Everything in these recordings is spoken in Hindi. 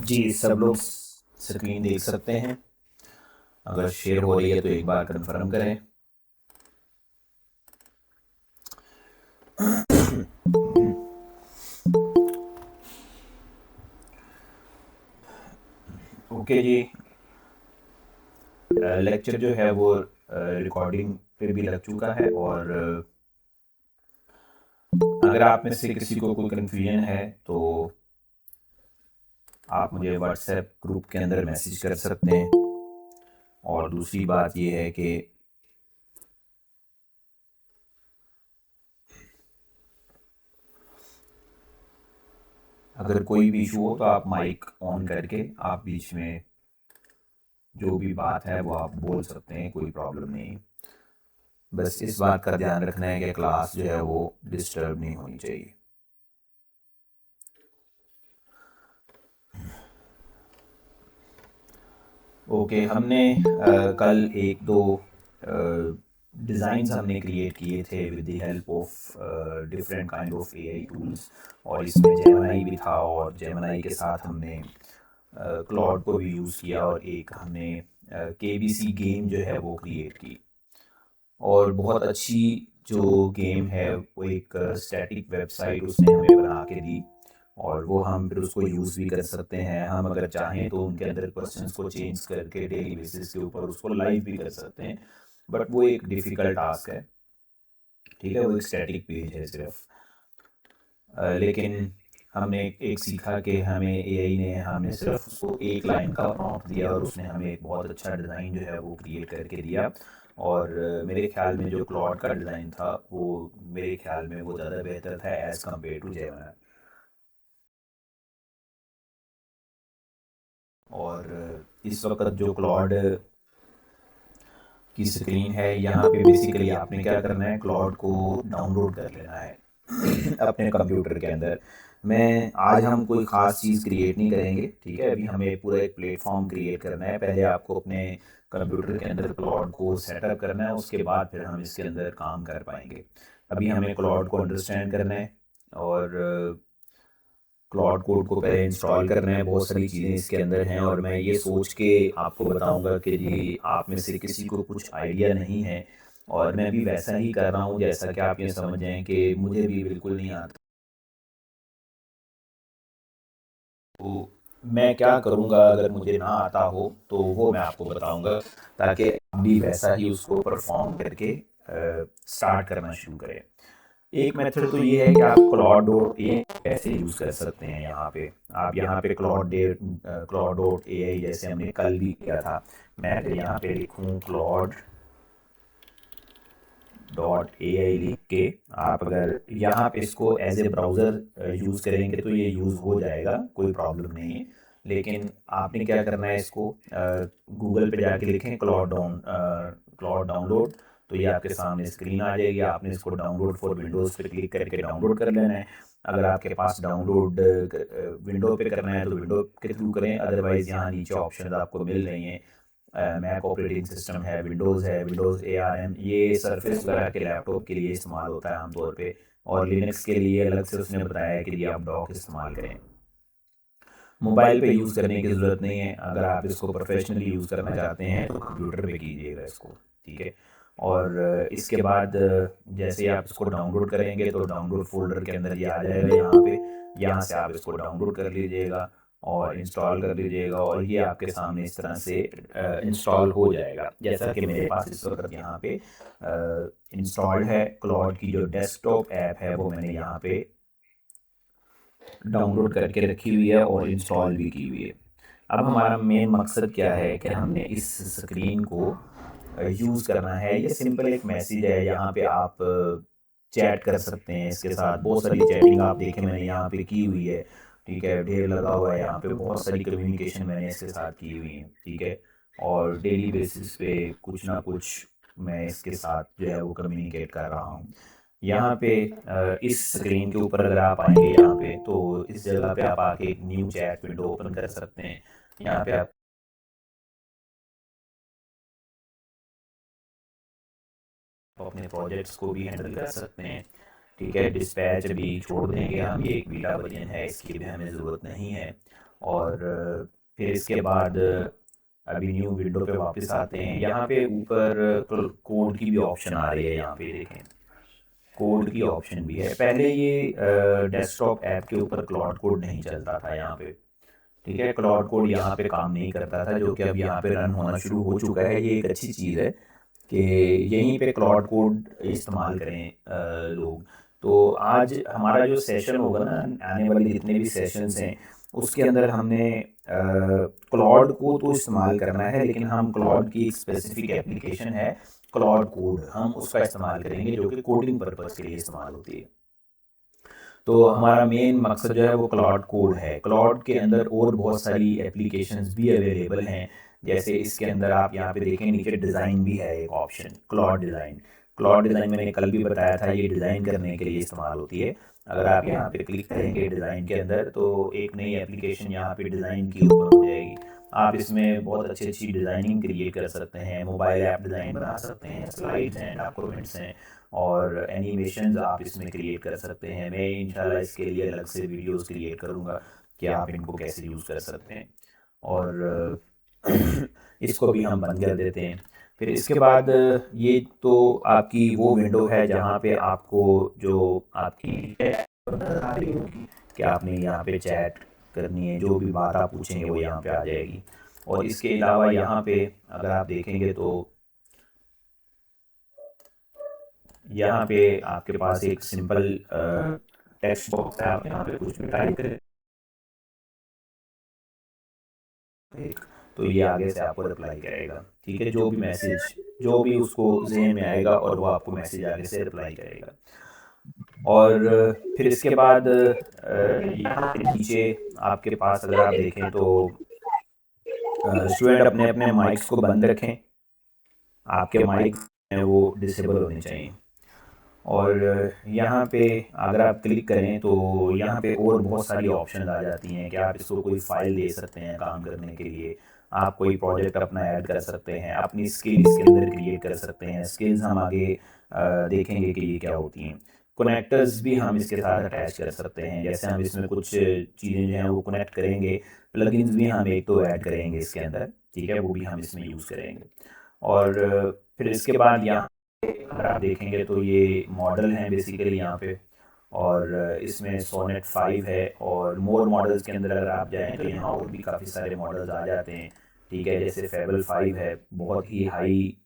जी, सब लोग स्क्रीन देख सकते हैं। अगर शेयर हो रही है तो एक बार कंफर्म करें। ओके जी। लेक्चर जो है वो रिकॉर्डिंग पे भी लग चुका है, और अगर आप में से किसी को कोई कन्फ्यूजन है तो आप मुझे व्हाट्सएप ग्रुप के अंदर मैसेज कर सकते हैं। और दूसरी बात ये है कि अगर कोई भी इशू हो तो आप माइक ऑन करके आप बीच में जो भी बात है वो आप बोल सकते हैं, कोई प्रॉब्लम नहीं। बस इस बात का ध्यान रखना है कि क्लास जो है वो डिस्टर्ब नहीं होनी चाहिए। ओके, हमने कल एक दो डिज़ाइंस हमने क्रिएट किए थे with the help of different kind of AI tools, और इसमें जेमिनी भी था, और जेमिनी के साथ हमने क्लॉड को भी यूज़ किया, और एक हमने केबीसी गेम जो है वो क्रिएट की। और बहुत अच्छी जो गेम है वो एक स्टैटिक वेबसाइट उसने हमें बना के दी, और वो हम फिर उसको यूज़ भी कर सकते हैं। हम अगर चाहें तो उनके अंदर क्वेश्चंस को चेंज करके डेली बेसिस के ऊपर उसको लाइव भी कर सकते हैं, बट वो एक डिफ़िकल्ट टास्क है। ठीक है, वो एक स्टैटिक पेज है सिर्फ। लेकिन हमने एक सीखा कि हमें एआई ने हमने सिर्फ उसको एक लाइन का प्रॉम्प्ट दिया और उसने हमें एक बहुत अच्छा डिज़ाइन जो है वो क्रिएट करके दिया। और मेरे ख्याल में जो क्लॉड का डिज़ाइन था वो मेरे ख्याल में वो ज़्यादा बेहतर था एज़ कम्पेयर टू जेमिनी। और इस वक्त जो क्लॉड की स्क्रीन है, यहाँ पे बेसिकली आपने क्या करना है, क्लॉड को डाउनलोड कर लेना है अपने कंप्यूटर के अंदर। मैं आज हम कोई ख़ास चीज़ क्रिएट नहीं करेंगे, ठीक है। अभी हमें पूरा एक प्लेटफॉर्म क्रिएट करना है। पहले आपको अपने कंप्यूटर के अंदर क्लॉड को सेटअप करना है, उसके बाद फिर हम इसके अंदर काम कर पाएंगे। अभी हमें क्लॉड को अंडरस्टैंड करना है, और क्लॉड कोड को पहले इंस्टॉल करना है। बहुत सारी चीज़ें इसके अंदर हैं, और मैं ये सोच के आपको बताऊंगा कि जी आप में से किसी को कुछ आइडिया नहीं है, और मैं भी वैसा ही कर रहा हूँ जैसा कि आप ये समझ जाएं कि मुझे भी बिल्कुल नहीं आता। तो मैं क्या करूँगा अगर मुझे ना आता हो तो वो मैं आपको बताऊँगा, ताकि आप भी वैसा ही उसको परफॉर्म करके स्टार्ट करना शुरू करें। एक मेथड तो ये है कि आप क्लॉड डॉट ए कैसे यूज़ कर सकते हैं। यहाँ पे आप यहाँ पे क्लॉड डॉट ए आई जैसे हमने कल भी किया था। मैं अगर यहाँ पे लिखूँ क्लॉड डॉट ए आई लिख के, आप अगर यहाँ पे इसको एज ए ब्राउज़र यूज़ करेंगे तो ये यूज़ हो जाएगा, कोई प्रॉब्लम नहीं है। लेकिन आपने क्या करना है, इसको गूगल पे जाके लिखें क्लॉड डाउनलोड, तो ये आपके सामने स्क्रीन आ जाएगी। आपने इसको डाउनलोड फॉर विंडोज़ पे क्लिक करके डाउनलोड कर लेना है। अगर आपके पास डाउनलोड विंडो पे करना है तो विंडो के थ्रू करें, अदरवाइज़ यहाँ नीचे ऑप्शन आपको मिल रही हैं। मैक ऑपरेटिंग सिस्टम है, विंडोज़ ए आर एम, ये सरफेस वगैरह के लैपटॉप के लिए इस्तेमाल होता है आमतौर पे। और लिनक्स के लिए अलग से उसने बताया है कि ये आप डॉक इस्तेमाल करें। मोबाइल पे यूज़ करने की ज़रूरत नहीं है। अगर आप इसको प्रोफेशनली यूज़ करना चाहते हैं तो कंप्यूटर पे कीजिएगा इसको, ठीक है। और इसके बाद जैसे ही आप इसको डाउनलोड करेंगे तो डाउनलोड फोल्डर के अंदर ये आ जाएगा यहाँ पे। यहाँ से आप इसको डाउनलोड कर लीजिएगा और इंस्टॉल कर लीजिएगा, और ये आपके सामने इस तरह से इंस्टॉल हो जाएगा। जैसा कि मेरे पास इस वक्त यहाँ पे इंस्टॉल्ड है। क्लॉड की जो डेस्कटॉप ऐप है वो मैंने यहाँ पे डाउनलोड करके रखी हुई है और इंस्टॉल भी की हुई है। अब हमारा मेन मकसद क्या है कि हमने इस स्क्रीन को यूज़ करना है। ये सिंपल एक मैसेज है, यहाँ पे आप चैट कर सकते हैं इसके साथ। बहुत सारी चैटिंग आप देखें मैंने यहाँ पे की हुई है, ठीक है। ढेर लगा हुआ है यहाँ पे, बहुत सारी कम्युनिकेशन मैंने इसके साथ की हुई है, ठीक है। और डेली बेसिस पे कुछ ना कुछ मैं इसके साथ जो है वो कम्युनिकेट कर रहा हूँ। यहाँ पे इस स्क्रीन के ऊपर अगर आप आएंगे यहाँ पे, तो इस जगह पे आप आके एक न्यू चैट विंडो ओपन कर सकते हैं। यहाँ पे आप अपने प्रोजेक्ट्स को भी हैंडल कर सकते हैं, ठीक है। डिस्पैच अभी छोड़ देंगे हम, ये एक बीटा वर्जन है, इसकी भी हमें ज़रूरत नहीं है। और फिर इसके बाद अभी न्यू विंडो पे वापस आते हैं। यहाँ पे ऊपर कोड की भी ऑप्शन आ रही है, यहाँ पे देखें कोड की ऑप्शन भी है। पहले ये डेस्कटॉप ऐप के ऊपर क्लाउड कोड नहीं चलता था यहाँ पे, ठीक है, क्लाउड कोड यहाँ पे काम नहीं करता था, जो कि अब यहाँ पे रन होना शुरू हो चुका है। ये एक अच्छी चीज़ है कि यहीं पे क्लाउड कोड इस्तेमाल करें लोग। तो आज हमारा जो सेशन होगा ना, आने वाले जितने भी सेशंस हैं उसके अंदर हमने क्लाउड को तो इस्तेमाल करना है, लेकिन हम क्लाउड की एक स्पेसिफिक एप्लीकेशन है क्लाउड कोड, हम उसका इस्तेमाल करेंगे जो कि कोडिंग पर्पज़ के लिए इस्तेमाल होती है। तो हमारा मेन मकसद जो है वो क्लाउड कोड है। क्लाउड के अंदर और बहुत सारी एप्लीकेशंस भी अवेलेबल हैं, जैसे इसके अंदर आप यहाँ पे देखें नीचे डिज़ाइन भी है एक option, cloud design. Cloud design मैंने कल भी बताया था, ये डिज़ाइन करने के लिए इस्तेमाल होती है। अगर आप यहाँ पे क्लिक करेंगे डिज़ाइन के अंदर तो एक नई एप्लीकेशन यहाँ पे डिज़ाइन की ओपन हो जाएगी। आप इसमें बहुत अच्छी अच्छी डिज़ाइनिंग क्रिएट कर सकते हैं, मोबाइल ऐप डिज़ाइन बना सकते हैं, स्लाइड्स हैं, डॉक्यूमेंट्स हैं और एनिमेशंस आप इसमें क्रिएट कर सकते हैं। मैं इंशाल्लाह इसके लिए अलग से वीडियोस क्रिएट करूँगा कि आप इनको कैसे यूज़ कर सकते हैं। और इसको भी हम बंद कर देते हैं। फिर इसके बाद ये तो आपकी वो विंडो है जहाँ पे आपको जो आपकी नज़र आ रही होगी कि आपने यहाँ पे चैट करनी है, जो भी बात आप पूछेंगे वो यहाँ पे आ जाएगी। और इसके अलावा यहाँ पे अगर आप देखेंगे तो यहाँ पे आपके पास एक सिंपल टेक्स्ट बॉक्स है, आप यहाँ पे कुछ भी टाइप करें तो ये आगे से आपको रिप्लाई करेगा, ठीक है, जो भी मैसेज जो भी उसको जहन में आएगा और वो आपको मैसेज आगे से रिप्लाई करेगा। और फिर इसके बाद यहाँ पे नीचे आपके पास अगर आप देखें तो स्टूडेंट अपने अपने माइक्स को बंद रखें, आपके माइक वो डिसेबल होने चाहिए। और यहाँ पे अगर आप क्लिक करें तो यहाँ पे और बहुत सारी ऑप्शन आ जाती हैं कि आप इसको कोई फ़ाइल दे सकते हैं काम करने के लिए, आप कोई प्रोजेक्ट अपना ऐड कर सकते हैं, अपनी स्किल इसके अंदर क्रिएट कर सकते हैं। स्किल्स हम आगे देखेंगे कि ये क्या होती हैं। कनेक्टर्स भी हम इसके साथ अटैच कर सकते हैं, जैसे हम इसमें कुछ चीज़ें जो हैं वो कनेक्ट करेंगे, प्लगइन्स भी हम एक तो ऐड करेंगे इसके अंदर, ठीक है, वो भी हम इसमें यूज़ करेंगे। और फिर इसके बाद यहाँ अगर आप देखेंगे तो ये मॉडल हैं बेसिकली यहाँ पे, और इसमें सोनेट 5 है और मोर मॉडल्स के अंदर अगर आप जाएँ तो यहाँ और भी काफ़ी सारे मॉडल्स आ जाते हैं, ठीक है, जैसे फेबल 5 है, बहुत ही हाई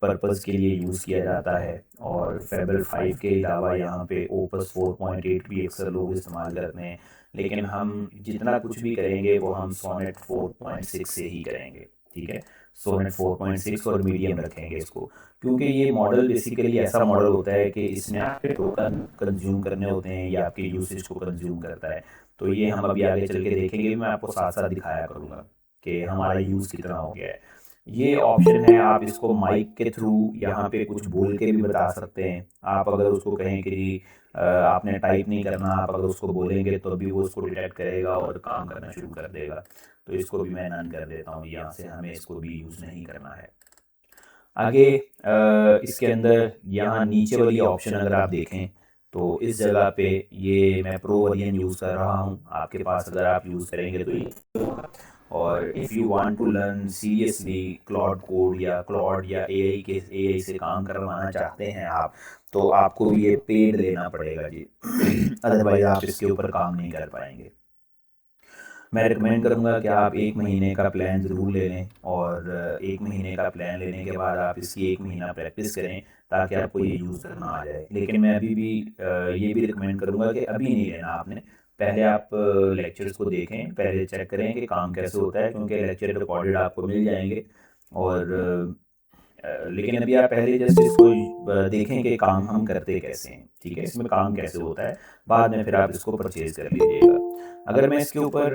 पर्पज़ के लिए यूज़ किया जाता है। और फेबल 5 के अलावा यहाँ पे ओपस 4.8 भी अक्सर लोग इस्तेमाल करते हैं, लेकिन हम जितना कुछ भी करेंगे वो हम सोनेट 4.6 से ही करेंगे, ठीक है, सोनेट 4.6 और मीडियम रखेंगे इसको, क्योंकि ये मॉडल बेसिकली ऐसा मॉडल होता है कि इसमें आपके टोकन कंज्यूम करने होते हैं, ये आपके यूसेज को कंज्यूम करता है। तो ये हम अभी आगे चल के देखेंगे, मैं आपको साथ साथ दिखाया करूँगा कि हमारा यूज़ कितना हो गया है। ये ऑप्शन है, आप इसको माइक के थ्रू यहाँ पे कुछ बोल के भी बता सकते हैं। आप अगर उसको कहें कि जी आपने टाइप नहीं करना, आप अगर उसको बोलेंगे तो भी वो उसको डिटेक्ट करेगा और काम करना शुरू कर देगा। तो इसको भी मैं नन कर देता हूँ, यहाँ से हमें इसको भी यूज़ नहीं करना है। आगे इसके अंदर यहाँ नीचे वाली ऑप्शन अगर आप देखें तो इस जगह पे ये मैं प्रो वर्जन यूज़ कर रहा हूँ, आपके पास अगर आप यूज़ करेंगे तो ये होगा। और if you want to learn seriously Claude code या क्लाउड या एआई से काम करवाना चाहते हैं आप, तो आपको ये पेड लेना पड़ेगा जी अदरवाइज आप इसके ऊपर काम नहीं कर पाएंगे। मैं रिकमेंड करूँगा कि आप 1 महीने का प्लान ज़रूर ले लें, और 1 महीने का प्लान लेने के बाद आप इसकी 1 महीना प्रैक्टिस करें ताकि आपको ये यूज़ करना आ जाए। लेकिन मैं अभी भी ये भी रिकमेंड करूँगा कि अभी नहीं लेना आपने, पहले आप लेक्चर्स को देखें, पहले चेक करें कि काम कैसे होता है, क्योंकि लेक्चर रिकॉर्डेड आपको मिल जाएँगे। और लेकिन अभी आप पहले जस्ट इसको देखें कि काम हम करते कैसे हैं, ठीक है, इसमें काम कैसे होता है, बाद में फिर आप इसको परचेज़ कर लीजिएगा। अगर मैं इसके ऊपर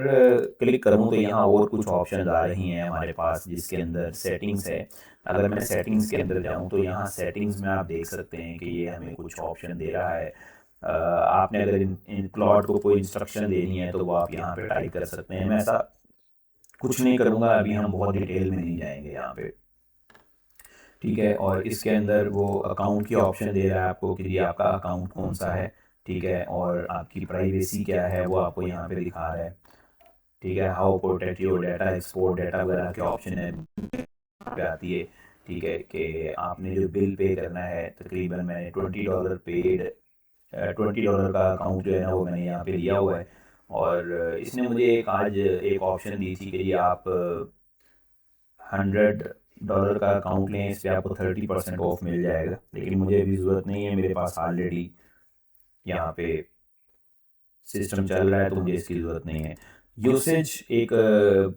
क्लिक करूँ तो यहाँ और कुछ ऑप्शंस आ रही हैं हमारे पास, जिसके अंदर सेटिंग्स है। अगर मैं सेटिंग्स के अंदर जाऊँ तो यहाँ सेटिंग्स में आप देख सकते हैं कि ये हमें कुछ ऑप्शन दे रहा है। आपने अगर इन क्लाउड को कोई इंस्ट्रक्शन देनी है तो वो आप यहाँ पे टाइप कर सकते हैं। मैं ऐसा कुछ नहीं करूँगा, अभी हम बहुत डिटेल में नहीं जाएंगे यहाँ पे, ठीक है। और इसके अंदर वो अकाउंट की ऑप्शन दे रहा है आपको कि जी आपका अकाउंट कौन सा है, ठीक है, और आपकी प्राइवेसी क्या है वो आपको यहाँ पे दिखा रहा है। ठीक है, how protect your data, export data वगैरह के ऑप्शन है पे आती है। ठीक है कि आपने जो बिल पे करना है, तकरीबन मैंने $20 पेड, $20 का अकाउंट जो है ना वो मैंने यहाँ पे लिया हुआ है। और इसने मुझे एक आज एक ऑप्शन दी थी कि जी आप $100 का अकाउंट लें, इस पर आपको 30% ऑफ मिल जाएगा। लेकिन मुझे अभी ज़रूरत नहीं है, मेरे पास ऑलरेडी यहाँ पे सिस्टम चल रहा है, तो मुझे इसकी ज़रूरत नहीं है। यूसेज एक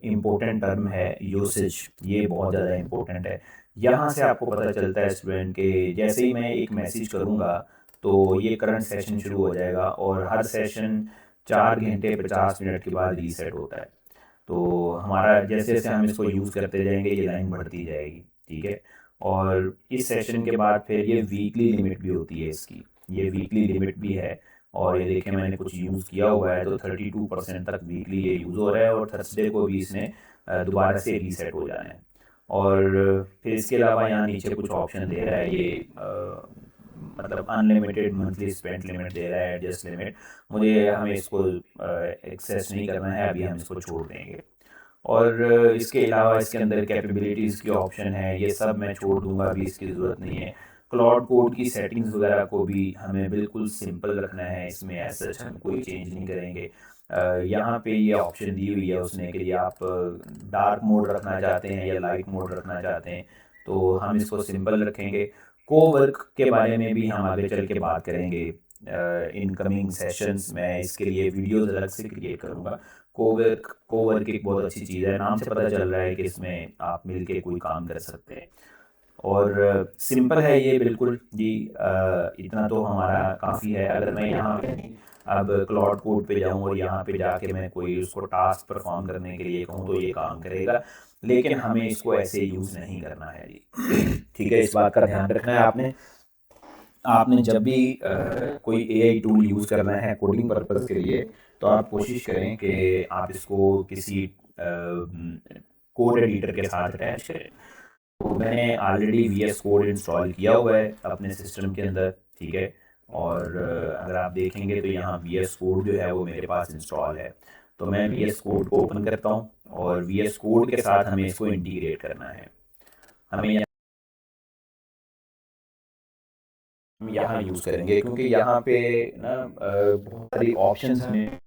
इम्पोर्टेंट टर्म है, यूसेज ये बहुत ज़्यादा इम्पोर्टेंट है। यहाँ से आपको पता चलता है स्टूडेंट के जैसे ही मैं एक मैसेज करूँगा तो ये करंट सेशन शुरू हो जाएगा, और हर सेशन 4 घंटे 50 मिनट के बाद रीसेट होता है। तो हमारा जैसे जैसे हम इसको यूज़ करते जाएंगे ये लाइन बढ़ती जाएगी। ठीक है, और इस सेशन के बाद फिर ये वीकली लिमिट भी होती है इसकी, ये वीकली लिमिट भी है। और ये देखें मैंने कुछ यूज़ किया हुआ है तो 32% तक वीकली ये यूज़ हो रहा है, और थर्सडे को भी इसने दोबारा से रीसेट हो जाना है। और फिर इसके अलावा यहाँ नीचे कुछ ऑप्शन दे रहा है ये, मतलब अनलिमिटेड मंथली स्पेंड लिमिट दे रहा है, एडजस्ट लिमिट। मुझे हमें इसको एक्सेस नहीं करना है, अभी हम इसको छोड़ देंगे। और इसके अलावा इसके अंदर कैपेबिलिटीज़ की ऑप्शन है, ये सब मैं छोड़ दूंगा, अभी इसकी ज़रूरत नहीं है। क्लाउड कोड की सेटिंग्स वगैरह को भी हमें बिल्कुल सिंपल रखना है, इसमें ऐसा हम कोई चेंज नहीं करेंगे। यहाँ पे ये ऑप्शन दी हुई है उसने कि ये आप डार्क मोड रखना चाहते हैं या लाइट मोड रखना चाहते हैं, तो हम इसको सिंपल रखेंगे। कोवर्क के बारे में भी हम आगे चल के बात करेंगे, इनकमिंग सेशंस में इसके लिए वीडियोस अलग से क्रिएट करूँगा। कोवर्क एक बहुत अच्छी चीज़ है, नाम से पता चल रहा है कि इसमें आप मिलके कोई काम कर सकते हैं। और सिंपल है ये बिल्कुल जी, इतना तो हमारा काफ़ी है। अगर मैं यहाँ पे अब क्लाउड कोड पे जाऊँ और यहाँ पे जाके मैं कोई उसको टास्क परफॉर्म करने के लिए कहूँ तो ये काम करेगा, लेकिन हमें इसको ऐसे यूज़ नहीं करना है जी। ठीक है, इस बात का ध्यान रखना है आपने। आपने जब भी कोई एआई टूल यूज़ करना है कोडिंग पर्पस के लिए, तो आप कोशिश करें कि आप इसको किसी कोड एडिटर के साथ अटैच करें। तो मैंने already we S code install किया हुआ है अपने सिस्टम के अंदर। ठीक है, और अगर आप देखेंगे तो यहाँ वी एस कोड जो है वो मेरे पास इंस्टॉल है। तो मैं वी एस कोड को ओपन करता हूँ, और वी एस कोड के साथ हमें इसको इंटीग्रेट करना है। हमें हम यहाँ यूज़ करेंगे क्योंकि यहाँ पे ना बहुत सारी ऑप्शंस हमें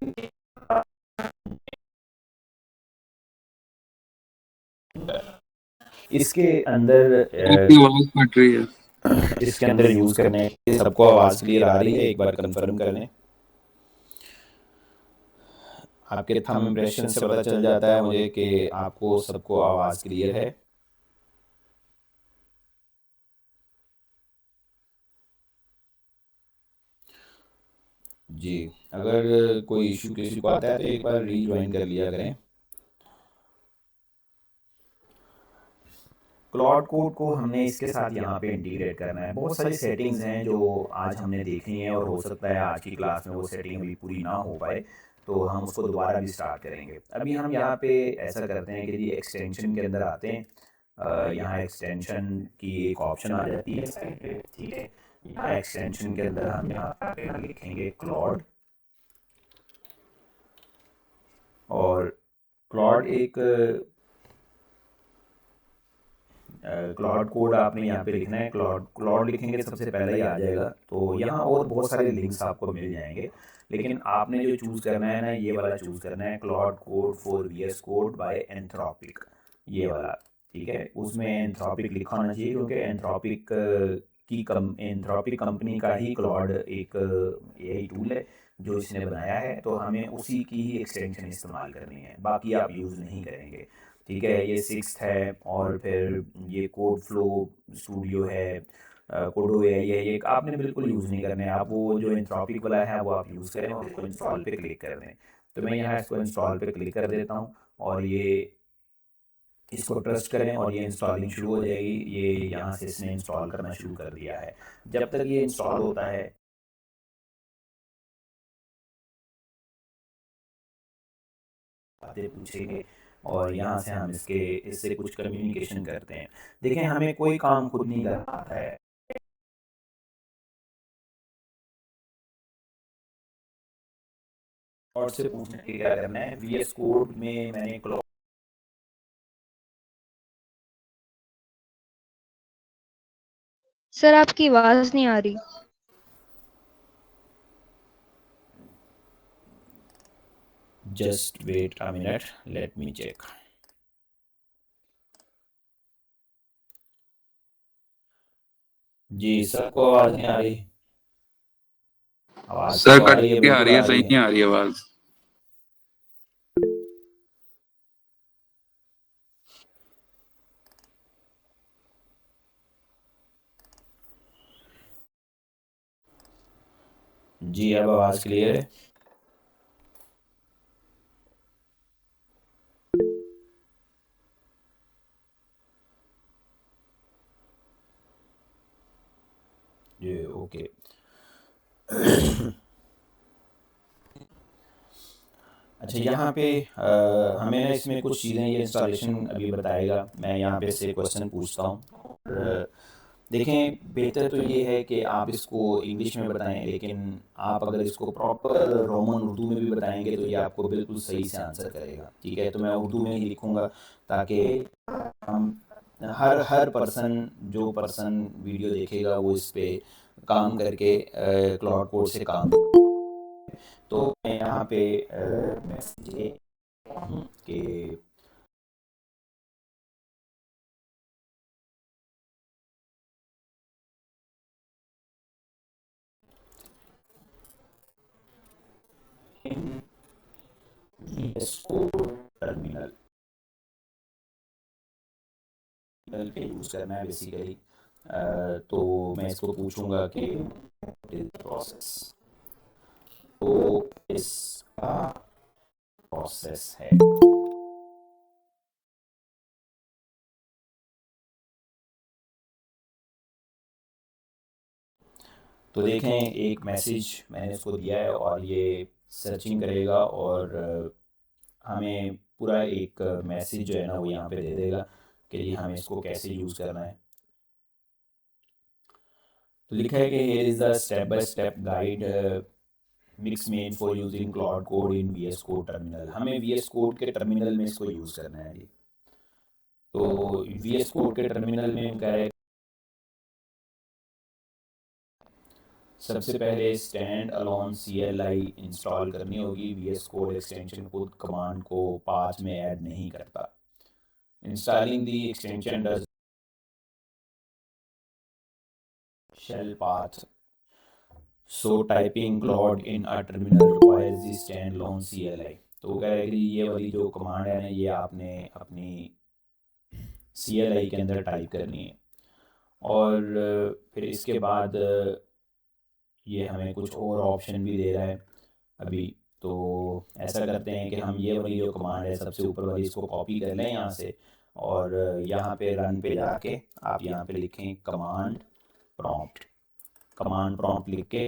इसके अंदर आपकी आवाज कट रही है। इसके अंदर यूज़ करने के सबको आवाज़ क्लियर आ रही है, एक बार कंफर्म कर लें। आपके थंब इम्प्रेशन से पता चल जाता है मुझे कि आपको सबको आवाज़ क्लियर है। जी, अगर कोई इशू किसी को आता है तो एक बार रीज्वाइन कर लिया करें। क्लाउड कोड को हमने इसके साथ यहाँ पे इंटीग्रेट करना है। बहुत सारी सेटिंग्स हैं जो आज हमने देखनी है, और हो सकता है आज की क्लास में वो सेटिंग अभी पूरी ना हो पाए, तो हम उसको दोबारा भी स्टार्ट करेंगे। अभी हम यहाँ पे ऐसा करते हैं कि जी एक्सटेंशन के अंदर आते हैं। यहाँ एक्सटेंशन की एक ऑप्शन आ जाती है साइड पे। ठीक है, यहाँ एक्सटेंशन के अंदर हम यहाँ पे लिखेंगे क्लाउड, और क्लाउड एक क्लाउड कोड आपने यहाँ पे लिखना है। क्लाउड क्लाउड लिखेंगे तो सबसे पहले ही आ जाएगा। तो यहाँ और बहुत सारे लिंक्स आपको मिल जाएंगे, लेकिन आपने जो चूज़ करना है ना, ये वाला चूज़ करना है, Claude code for V S code by Anthropic, ये वाला। ठीक है, उसमें एंथ्रोपिक लिखा होना चाहिए क्योंकि एंथ्रोपिक कंपनी का ही क्लाउड एक एआई टूल है जो इसने बनाया है, तो हमें उसी की ही एक्सटेंशन इस्तेमाल करनी है, बाकी आप यूज़ नहीं करेंगे। ठीक है, ये सिक्स्थ है, और फिर ये कोड फ्लो स्टूडियो है, कोडो है, ये आपने बिल्कुल यूज़ नहीं करने हैं। आप वो जो एंथ्रोपिक वाला है वो आप यूज़ करें और इसको इंस्टॉल पे क्लिक कर दें। तो मैं यहाँ इसको इंस्टॉल पे क्लिक कर देता हूँ, और ये इसको ट्रस्ट करें और ये इंस्टॉलिंग शुरू हो जाएगी। ये यहाँ से इसने इंस्टॉल करना शुरू कर दिया है। जब तक ये इंस्टॉल होता है बातें पूछेंगे, और यहाँ से हम इससे कुछ कम्युनिकेशन करते हैं। देखें, हमें कोई काम खुद नहीं कर पाता है। और से पूछने के क्या करना है, VS कोड में मैंने क्लॉड सर आपकी आवाज नहीं आ रही। Just wait a minute, let me check. जी सबको आवाज़ नहीं आ रही? आवाज़ सर तो आ कट रही है, के आ बिल्कुल रही है, आ रही सही है। नहीं आ रही आवाज। जी अब आवाज़ क्लियर है? जी ओके। अच्छा यहाँ पे हमें ना इसमें कुछ चीज़ें, ये इंस्टॉलेशन अभी बताएगा, मैं यहाँ पे से क्वेश्चन पूछता हूँ। और देखें, बेहतर तो ये है कि आप इसको इंग्लिश में बताएं, लेकिन आप अगर इसको प्रॉपर रोमन उर्दू में भी बताएंगे तो ये आपको बिल्कुल सही से आंसर करेगा। ठीक है, तो मैं उर्दू में ही लिखूँगा ताकि हम हर हर पर्सन, जो पर्सन वीडियो देखेगा वो इस पे काम करके क्लाउड कोड से काम। तो मैं यहाँ पे मैसेज हूँ कि इसको टर्मिनल पे यूज़ करना है बेसिकली। तो मैं इसको पूछूंगा कि प्रोसेस, तो इसका प्रोसेस है। तो देखें एक मैसेज मैंने इसको दिया है और ये सर्चिंग करेगा और हमें पूरा एक मैसेज जो है ना वो यहाँ पे दे देगा कि ये हमें इसको कैसे यूज़ करना है। तो लिखा है कि here is the step by step guide mix main for using cloud code in VS code terminal. हमें VS कोड के टर्मिनल में इसको यूज़ करना है जी। तो VS कोड के टर्मिनल में क्या है, सबसे पहले स्टैंड अलोन CLI इंस्टॉल करनी होगी। VS कोड एक्सटेंशन खुद कमांड को पाथ में ऐड नहीं करता। Installing the extension does shell path, so typing Claude in a terminal requires the stand alone CLI। तो वो कह रहा है कि ये वाली जो कमांड है ना ये आपने अपनी CLI के अंदर टाइप करनी है। और फिर इसके बाद ये हमें कुछ और ऑप्शन भी दे रहा है अभी। तो ऐसा करते हैं कि हम ये वाली जो कमांड है सबसे ऊपर वाली इसको कॉपी कर लें यहाँ से, और यहाँ पे रन पे जाके आप यहाँ पे लिखें कमांड प्रॉम्प्ट। कमांड प्रॉम्प्ट लिख के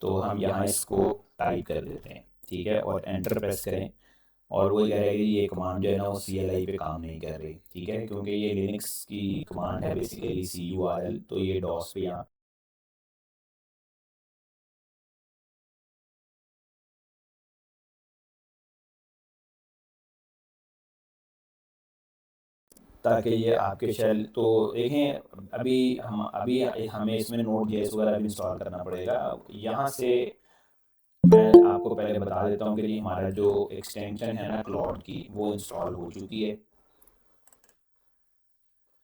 तो हम यहाँ इसको टाइप कर देते हैं। ठीक है, और एंटर प्रेस करें और वो कह रहा है कि ये कमांड जो है ना वो CLI पे काम नहीं कर रही। ठीक है, क्योंकि ये लिनक्स की कमांड है बेसिकली CURL, तो ये डॉस पे यहाँ, ताकि ये आपके शेल तो देखें। अभी हमें इसमें नोड जेएस वगैरह भी इंस्टॉल करना पड़ेगा। यहाँ से मैं आपको पहले बता देता हूँ कि जी हमारा जो एक्सटेंशन है ना क्लाउड की वो इंस्टॉल हो चुकी है।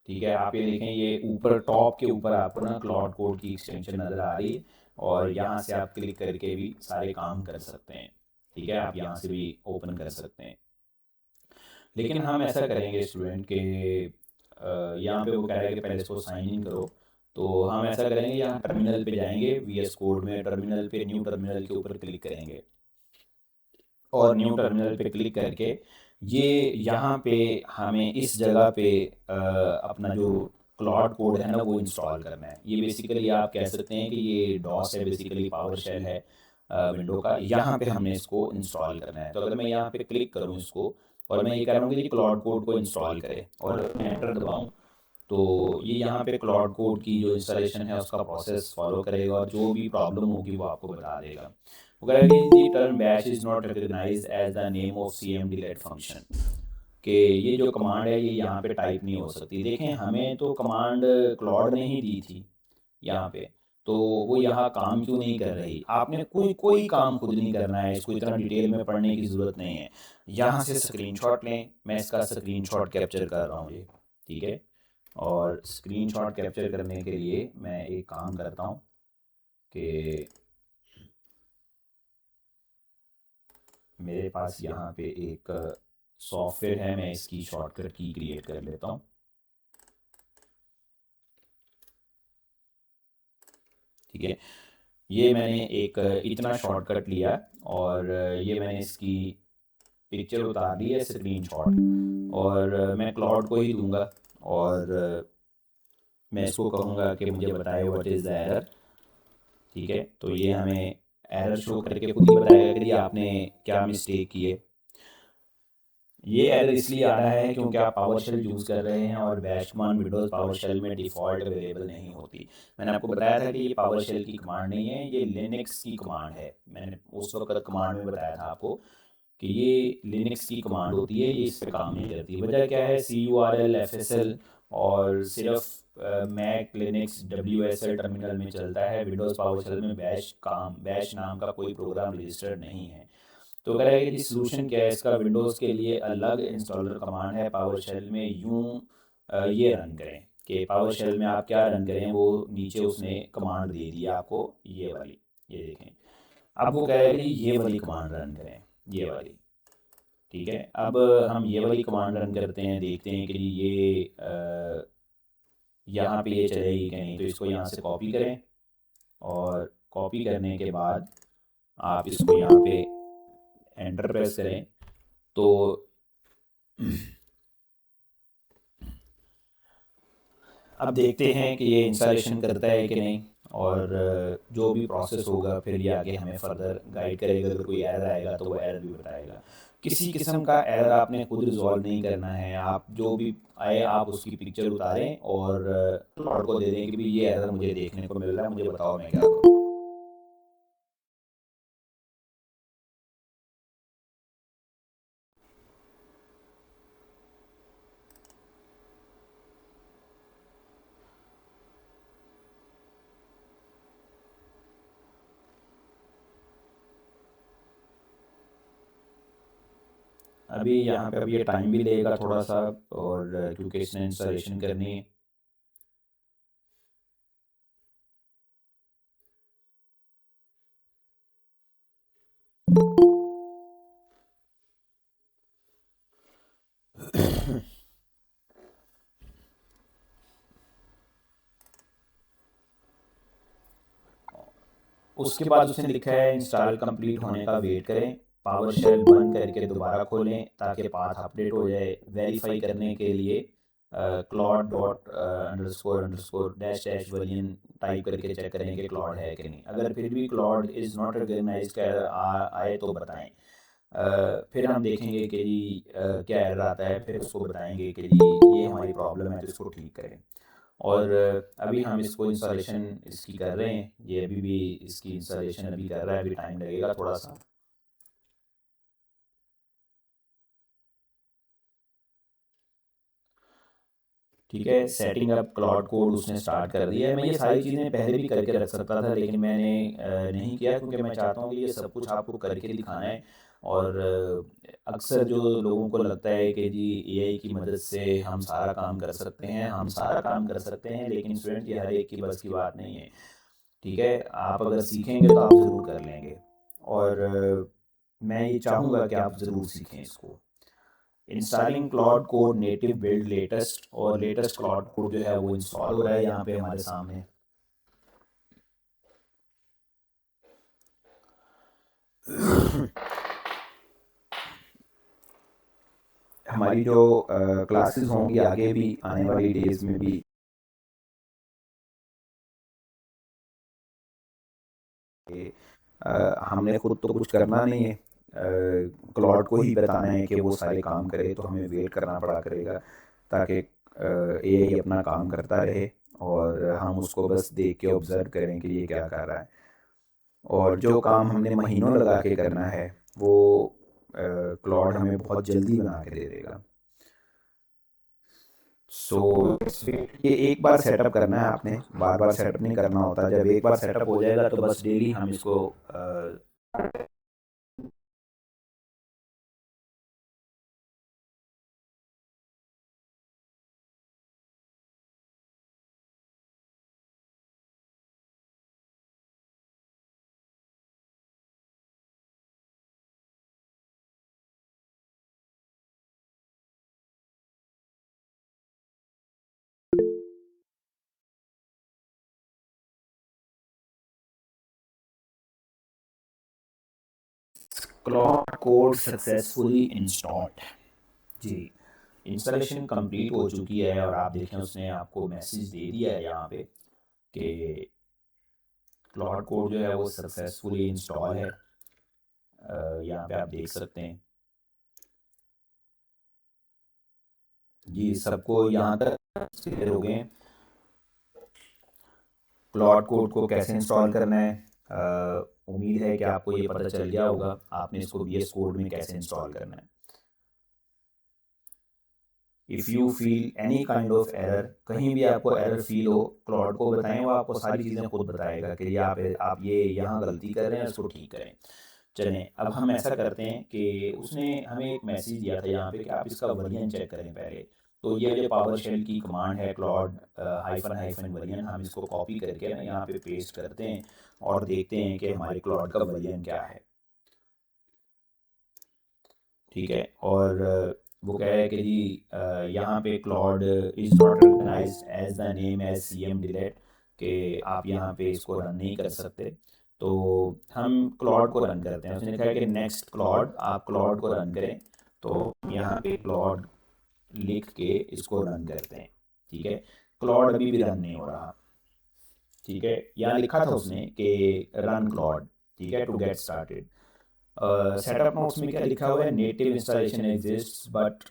ठीक है, आप ये देखें, ये ऊपर टॉप के ऊपर आपको ना क्लाउड कोड की एक्सटेंशन नज़र आ रही है और यहाँ से आप क्लिक करके भी सारे काम कर सकते हैं। ठीक है, आप यहाँ से भी ओपन कर सकते हैं। लेकिन हम ऐसा करेंगे स्टूडेंट के यहाँ पे वो कह रहा है कि पहले इसको साइन इन करो। तो हम ऐसा करेंगे, यहाँ टर्मिनल पे जाएंगे, VS कोड में टर्मिनल पे न्यू टर्मिनल के ऊपर क्लिक करेंगे और न्यू टर्मिनल पे क्लिक करके ये यहाँ पे हमें इस जगह पे अपना जो क्लाउड कोड है ना वो इंस्टॉल करना है। ये बेसिकली आप कह सकते हैं कि ये डॉस है, बेसिकली पावर शेल है विंडो का। यहाँ पे हमने इसको इंस्टॉल करना है। तो अगर मैं यहाँ पे क्लिक करूँ इसको और मैं ये कह रहा हूँ कि क्लाउड कोड को इंस्टॉल करें और मैं एंटर दबाऊँ, तो ये यहाँ पे क्लाउड कोड की जो इंस्टॉलेशन है उसका प्रोसेस फॉलो करेगा और जो भी प्रॉब्लम होगी वो आपको बता देगा। वो कह रहा है कि the term bash is not recognize as the name of cmd function, कि ये जो कमांड है ये यहाँ पे टाइप नहीं हो सकती। देखें, हमें तो कमांड क्लॉड ने ही दी थी यहाँ पे, तो वो यहाँ काम क्यों नहीं कर रही? आपने कोई कोई काम खुद नहीं करना है, इसको इतना डिटेल में पढ़ने की ज़रूरत नहीं है। यहाँ से स्क्रीनशॉट लें, मैं इसका स्क्रीनशॉट कैप्चर कर रहा हूँ ये, ठीक है। और स्क्रीनशॉट कैप्चर करने के लिए मैं एक काम करता हूँ कि मेरे पास यहाँ पे एक सॉफ्टवेयर है, मैं इसकी शॉर्टकट की क्रिएट कर लेता हूँ। ठीक है, ये मैंने एक इतना शॉर्टकट लिया और ये मैंने इसकी पिक्चर उतार ली है, स्क्रीनशॉट, और मैं क्लाउड को ही दूंगा और मैं इसको कहूँगा कि मुझे बताए व्हाट इज़ द एरर। ठीक है, तो ये हमें एरर शो करके खुद ही बताएगा कि आपने क्या मिस्टेक की है। ये एरर इसलिए आ रहा है क्योंकि आप पावर शेल यूज़ कर रहे हैं और bash command Windows power shell में डिफ़ॉल्ट अवेलेबल नहीं होती। मैंने आपको बताया था कि ये पावर शेल की कमांड नहीं है, ये लिनक्स की कमांड है। मैंने उस वक्त कमांड में बताया था आपको कि ये लिनक्स की कमांड होती है, ये इस पे काम नहीं करती। वजह क्या है? CURL FSL और सिर्फ मैक लिनक्स WSL टर्मिनल में चलता है, विंडोज़ पावर शेल में बैश नाम का कोई प्रोग्राम रजिस्टर्ड नहीं है। तो कह रहा है कि जी सोल्यूशन क्या है इसका? विंडोज़ के लिए अलग इंस्टॉलर कमांड है पावर शेल में, यूँ ये रन करें कि पावर शेल में आप क्या रन करें, वो नीचे उसने कमांड दे दी आपको, ये वाली, ये देखें। अब वो कह रहा है कि ये वाली कमांड रन करें, ये वाली। ठीक है, अब हम ये वाली कमांड रन करते हैं, देखते हैं कि जी ये यहाँ पे ये चलेगी कि नहीं। तो इसको यहाँ से कॉपी करें और कॉपी करने के बाद आप इसको यहाँ पे एंटर प्रेस करें तो अब देखते हैं कि ये इंस्टॉलेशन करता है कि नहीं, और जो भी प्रोसेस होगा फिर ये आगे हमें फर्दर गाइड करेगा। अगर कोई एरर आएगा तो वो एरर भी बताएगा। किसी किस्म का एरर आपने खुद रिजॉल्व नहीं करना है, आप जो भी आए आप उसकी पिक्चर उतारें और क्लाउड को दे दें कि भी ये एरर मुझे देखने को मिल रहा है, मुझे बताओ मैं क्या करूँ। अभी यहाँ पे अभी ये टाइम भी लेगा थोड़ा सा, और क्योंकि इसने इंस्टॉलेशन करनी है। उसके बाद उसने लिखा है इंस्टॉल कंप्लीट होने का वेट करें, पावर शेल बंद करके दोबारा खोलें ताकि पाथ अपडेट हो जाए। वेरीफाई करने के लिए Claude dot underscore underscore dash dash version type करके चेक करें कि क्लॉड है कि नहीं। अगर फिर भी क्लॉड इज़ नॉट रिकग्नाइज का आए तो बताएं। फिर हम देखेंगे कि जी क्या एरर आता है, फिर उसको बताएंगे कि जी ये हमारी प्रॉब्लम है तो इसको ठीक करें। और अभी हम इसको इंस्टॉलेशन इसकी कर रहे हैं, ये अभी भी इसकी इंस्टॉलेशन अभी कर रहा है, अभी टाइम लगेगा थोड़ा सा। ठीक है, सेटिंग अप क्लाउड कोड उसने स्टार्ट कर दिया है। मैं ये सारी चीज़ें पहले भी करके रख सकता था लेकिन मैंने नहीं किया, क्योंकि मैं चाहता हूँ कि ये सब कुछ आपको करके दिखाना है। और अक्सर जो लोगों को लगता है कि जी AI की मदद से हम सारा काम कर सकते हैं, हम सारा काम कर सकते हैं, लेकिन स्टूडेंट ये हर एक की बस की बात नहीं है। ठीक है, आप अगर सीखेंगे तो आप ज़रूर कर लेंगे, और मैं ये चाहूँगा कि आप ज़रूर सीखें इसको। Installing cloud code native build latest, और लेटेस्ट क्लाउड कोड जो है वो इंस्टॉल हो रहा है यहाँ पे हमारे सामने। हमारी जो क्लासेस होंगी आगे भी आने वाली डेज में भी, हमने खुद तो कुछ करना नहीं है, क्लाउड को ही बताना है कि वो सारे काम करे, तो हमें वेट करना पड़ा करेगा ताकि AI अपना काम करता रहे और हम उसको बस देख के ऑब्जर्व करें कि ये क्या कर रहा है। और जो काम हमने महीनों लगा के करना है वो क्लॉड हमें बहुत जल्दी बना के दे देगा। सो ये एक बार सेटअप करना है आपने, बार बार सेटअप नहीं करना होता। जब एक बार सेटअप हो जाएगा तो बस डेली हम इसको क्लॉड कोड सक्सेसफुली इंस्टॉल्ड। जी, इंस्टॉलेशन कंप्लीट हो चुकी है और आप देखें उसने आपको मैसेज दे दिया है यहाँ पे कि क्लॉड कोड जो है वो सक्सेसफुली इंस्टॉल है। यहाँ पे आप देख सकते हैं। जी, सबको यहाँ तक क्लियर हो गए हैं क्लॉड कोड को कैसे इंस्टॉल करना है। उम्मीद है कि आपको ये पता चल गया होगा आपने इसको VS कोड में कैसे इंस्टॉल करना है। If you feel any kind of error, कहीं भी आपको एरर फील हो, क्लॉड को बताएं, वो आपको सारी चीज़ें खुद बताएगा कि ये आप ये यहाँ गलती कर रहे हैं, इसको ठीक करें। चलें, अब हम ऐसा करते हैं कि उसने हमें एक मैसेज दिया था यहाँ पे कि आप इसका वर्जन चेक करें पहले। तो ये जो पावर शेल की कमांड है क्लॉड हाइफन वर्जन, हम इसको कॉपी करके ना यहाँ पे पेस्ट करते हैं और देखते हैं कि हमारे क्लॉड का वर्जन क्या है। ठीक है, और वो कह रहा है कि जी यहाँ पे Claude is not recognized as the name as CM delete, कि आप यहाँ पे इसको रन नहीं कर सकते। तो हम क्लॉड को रन करते हैं। उसने लिखा है कि नेक्स्ट क्लॉड, आप क्लॉड को रन करें। तो यहाँ पे क्लॉड लिख के इसको रन करते हैं। ठीक है, क्लॉड अभी भी रन नहीं हो रहा। ठीक है, यहाँ लिखा था उसने कि रन क्लॉड। ठीक है, to get started. Setup notes में क्या लिखा हुआ है, native installation exists but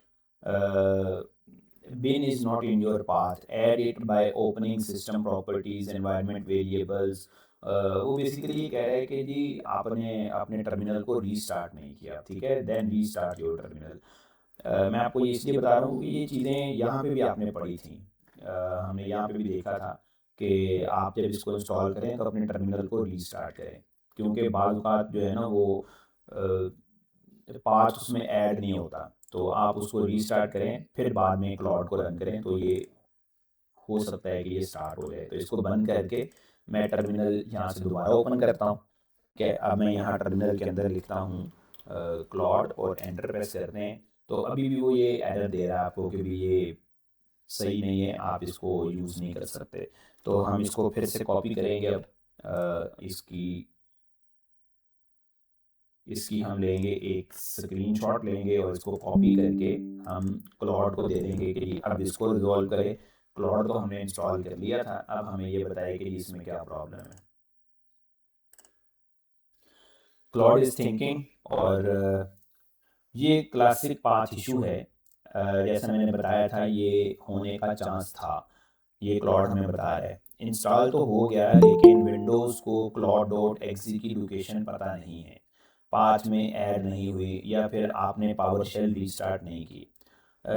bin is not in your path, add it by opening system properties environment variables। वो बेसिकली ये कह रहा है कि जी आपने अपने टर्मिनल को रीस्टार्ट नहीं किया। ठीक है, देन रीस्टार्ट योर टर्मिनल। मैं आपको ये इसलिए बता रहा हूँ कि ये चीज़ें यहाँ पे भी आपने पढ़ी थी। हमने यहाँ पे भी देखा था कि आप जब इसको इंस्टॉल करें तो अपने टर्मिनल को रीस्टार्ट करें, क्योंकि बाज़ औक़ात जो है ना वो पार्ट उसमें ऐड नहीं होता। तो आप उसको रीस्टार्ट करें फिर बाद में क्लॉड को रन करें, तो ये हो सकता है कि ये स्टार्ट हो जाए। तो इसको बंद करके मैं टर्मिनल यहाँ से दोबारा ओपन करता हूँ। कि अब मैं यहाँ टर्मिनल के अंदर लिखता हूँ क्लॉड और एंटर प्रेस करते हैं। तो अभी भी वो ये एरर दे रहा है आपको कि भी ये सही नहीं है, आप इसको यूज़ नहीं कर सकते। तो हम इसको फिर से कॉपी करेंगे। अब इसकी हम लेंगे एक स्क्रीनशॉट लेंगे और इसको कॉपी करके हम क्लॉड को दे देंगे कि अब इसको रिजॉल्व करें। क्लॉड तो हमने इंस्टॉल कर लिया था, अब हमें ये बताए कि इसमें क्या प्रॉब्लम है। क्लॉड इज़ थिंकिंग, और ये क्लासिक पाथ इशू है। जैसा मैंने बताया था ये होने का चांस था, ये क्लॉड हमें बता रहा है। इंस्टॉल तो हो गया लेकिन विंडोज़ को क्लॉड.exe की लोकेशन पता नहीं है, पाथ में ऐड नहीं हुई, या फिर आपने पावर शेल रीस्टार्ट नहीं की।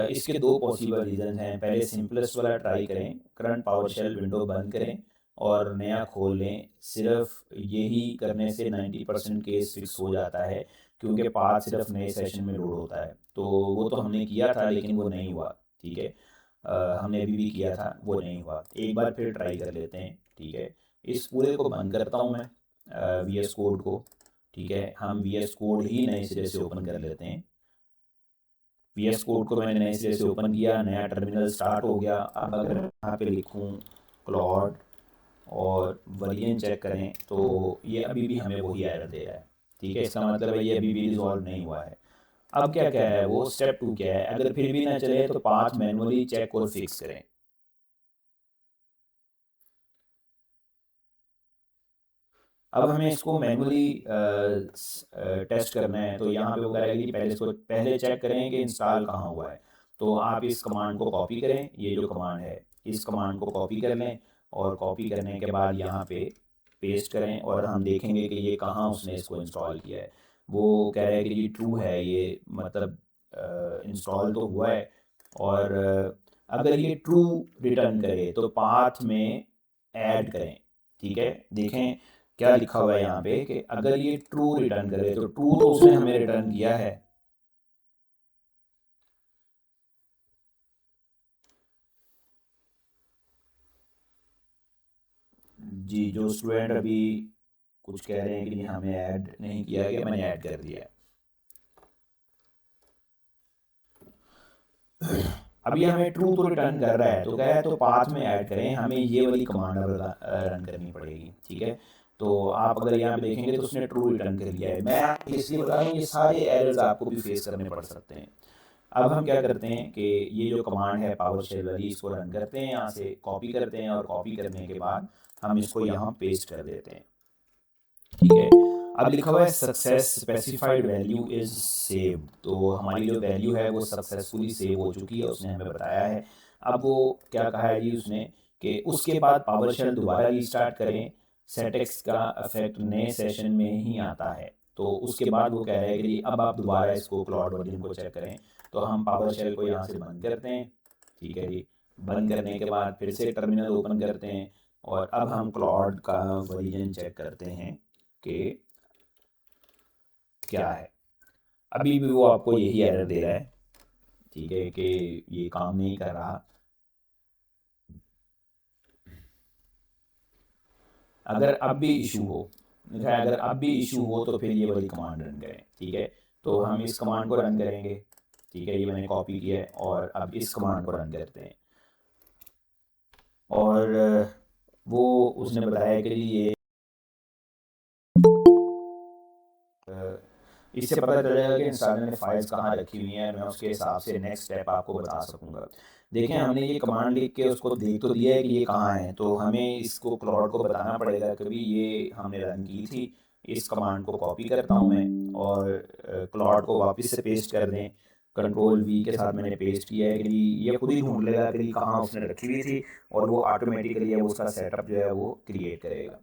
इसके दो पॉसिबल रीज़न हैं। पहले सिंपलेस्ट वाला ट्राई करें, करंट पावर शेल विंडो बंद करें और नया खोल लें। सिर्फ यही करने से 90% केस फिक्स हो जाता है, क्योंकि पाथ सिर्फ नए सेशन में लोड होता है। तो वो तो हमने किया था लेकिन वो नहीं हुआ। ठीक है, हमने अभी भी किया था, वो नहीं हुआ। एक बार फिर ट्राई कर लेते हैं। ठीक है, इस पूरे को बंद करता हूँ मैं, VS कोड को। ठीक है, हम VS कोड ही नए सिरे से ओपन कर लेते हैं। VS कोड को मैंने नए सिरे से ओपन किया, नया टर्मिनल स्टार्ट हो गया। अब अगर यहाँ पे लिखूँ क्लॉड और वर्जन चेक करें तो ये अभी भी हमें वही एरर दे रहा है। ठीक है, इसका मतलब है ये अभी भी रिजॉल्व नहीं हुआ है। अब क्या क्या है वो स्टेप 2 क्या है, अगर फिर भी ना चले तो पाथ मैनुअली चेक और फिक्स करें। अब हमें इसको मैनुअली टेस्ट करना है। तो यहाँ पे वो कह रहा है कि पहले चेक करें कि इंस्टॉल कहाँ हुआ है। तो आप इस कमांड को कॉपी करें, ये जो कमांड है इस कमांड को कॉपी कर लें, और कॉपी करने के बाद यहाँ पे पेस्ट करें और हम देखेंगे कि ये कहाँ उसने इसको इंस्टॉल किया है। वो कह रहा है कि ये ट्रू है, ये मतलब इंस्टॉल तो हुआ है। और अगर ये ट्रू रिटर्न करे तो पाथ में ऐड करें। ठीक है, देखें क्या लिखा हुआ है यहाँ पे कि अगर ये ट्रू रिटर्न करे, तो ट्रू तो उसने हमें रिटर्न किया है। जी, जो स्टूडेंट अभी कुछ कह रहे हैं कि हमें ऐड नहीं किया गया, मैंने ऐड कर दिया है। अभी हमें ट्रू तो रिटर्न कर रहा है, तो कह रहा है तो पाथ में ऐड करें, हमें ये वाली कमांड रन करनी पड़ेगी। ठीक है, तो आप अगर यहाँ पे देखेंगे तो उसने ट्रू रिटर्न कर दिया है। मैं इसलिए बता रहा हूँ, ये सारे एरर्स आपको भी फेस करने पड़ सकते हैं। अब हम क्या करते हैं कि ये जो कमांड है पावर शेल वाली, इसको रन करते हैं, यहाँ से कॉपी करते हैं और कॉपी करने के बाद हम इसको यहाँ पेस्ट कर देते हैं। ठीक है, अब लिखा हुआ है success specified value is saved, तो हमारी जो वैल्यू है वो सक्सेसफुली सेव हो चुकी है, उसने हमें बताया है। अब वो क्या कहा है जी उसने कि उसके बाद पावर शेल दोबारा रीस्टार्ट करें, सेटेक्स का इफेक्ट नए सेशन में ही आता है। तो उसके बाद वो कह रहा है कि अब आप दोबारा इसको क्लाउड वर्जन को चेक करें। तो हम पावर शेल को यहाँ से बंद करते हैं। ठीक है जी, बंद करने के बाद फिर से टर्मिनल ओपन करते हैं और अब हम क्लाउड का वर्जन चेक करते हैं कि क्या है। अभी भी वो आपको यही एरर दे रहा है। ठीक है, कि ये काम नहीं कर रहा। अगर अब भी इशू हो, अगर अब भी इशू हो तो फिर ये वाली कमांड रन करें। ठीक है, तो हम इस कमांड को रन करेंगे। ठीक है, ये मैंने कॉपी किया है और अब इस कमांड को रन करते हैं। और वो उसने बताया कि ये इससे पता चलेगा कि इंस्टॉलर ने फाइल्स कहाँ रखी हुई हैं, मैं उसके हिसाब से नेक्स्ट स्टेप आपको बता सकूँगा। देखें, हमने ये कमांड लिख के उसको देख तो दिया है कि ये कहाँ है, तो हमें इसको क्लाउड को बताना पड़ेगा कि भाई ये हमने रन की थी। इस कमांड को कॉपी करता हूँ मैं और क्लाउड को वापस से पेस्ट कर दें। कंट्रोल वी के साथ मैंने पेस्ट किया है कि ये खुद ही ढूंढ लेगा कि कहाँ उसने रखी हुई थी और वो ऑटोमेटिकली वो उसका सेटअप जो है वो क्रिएट करेगा।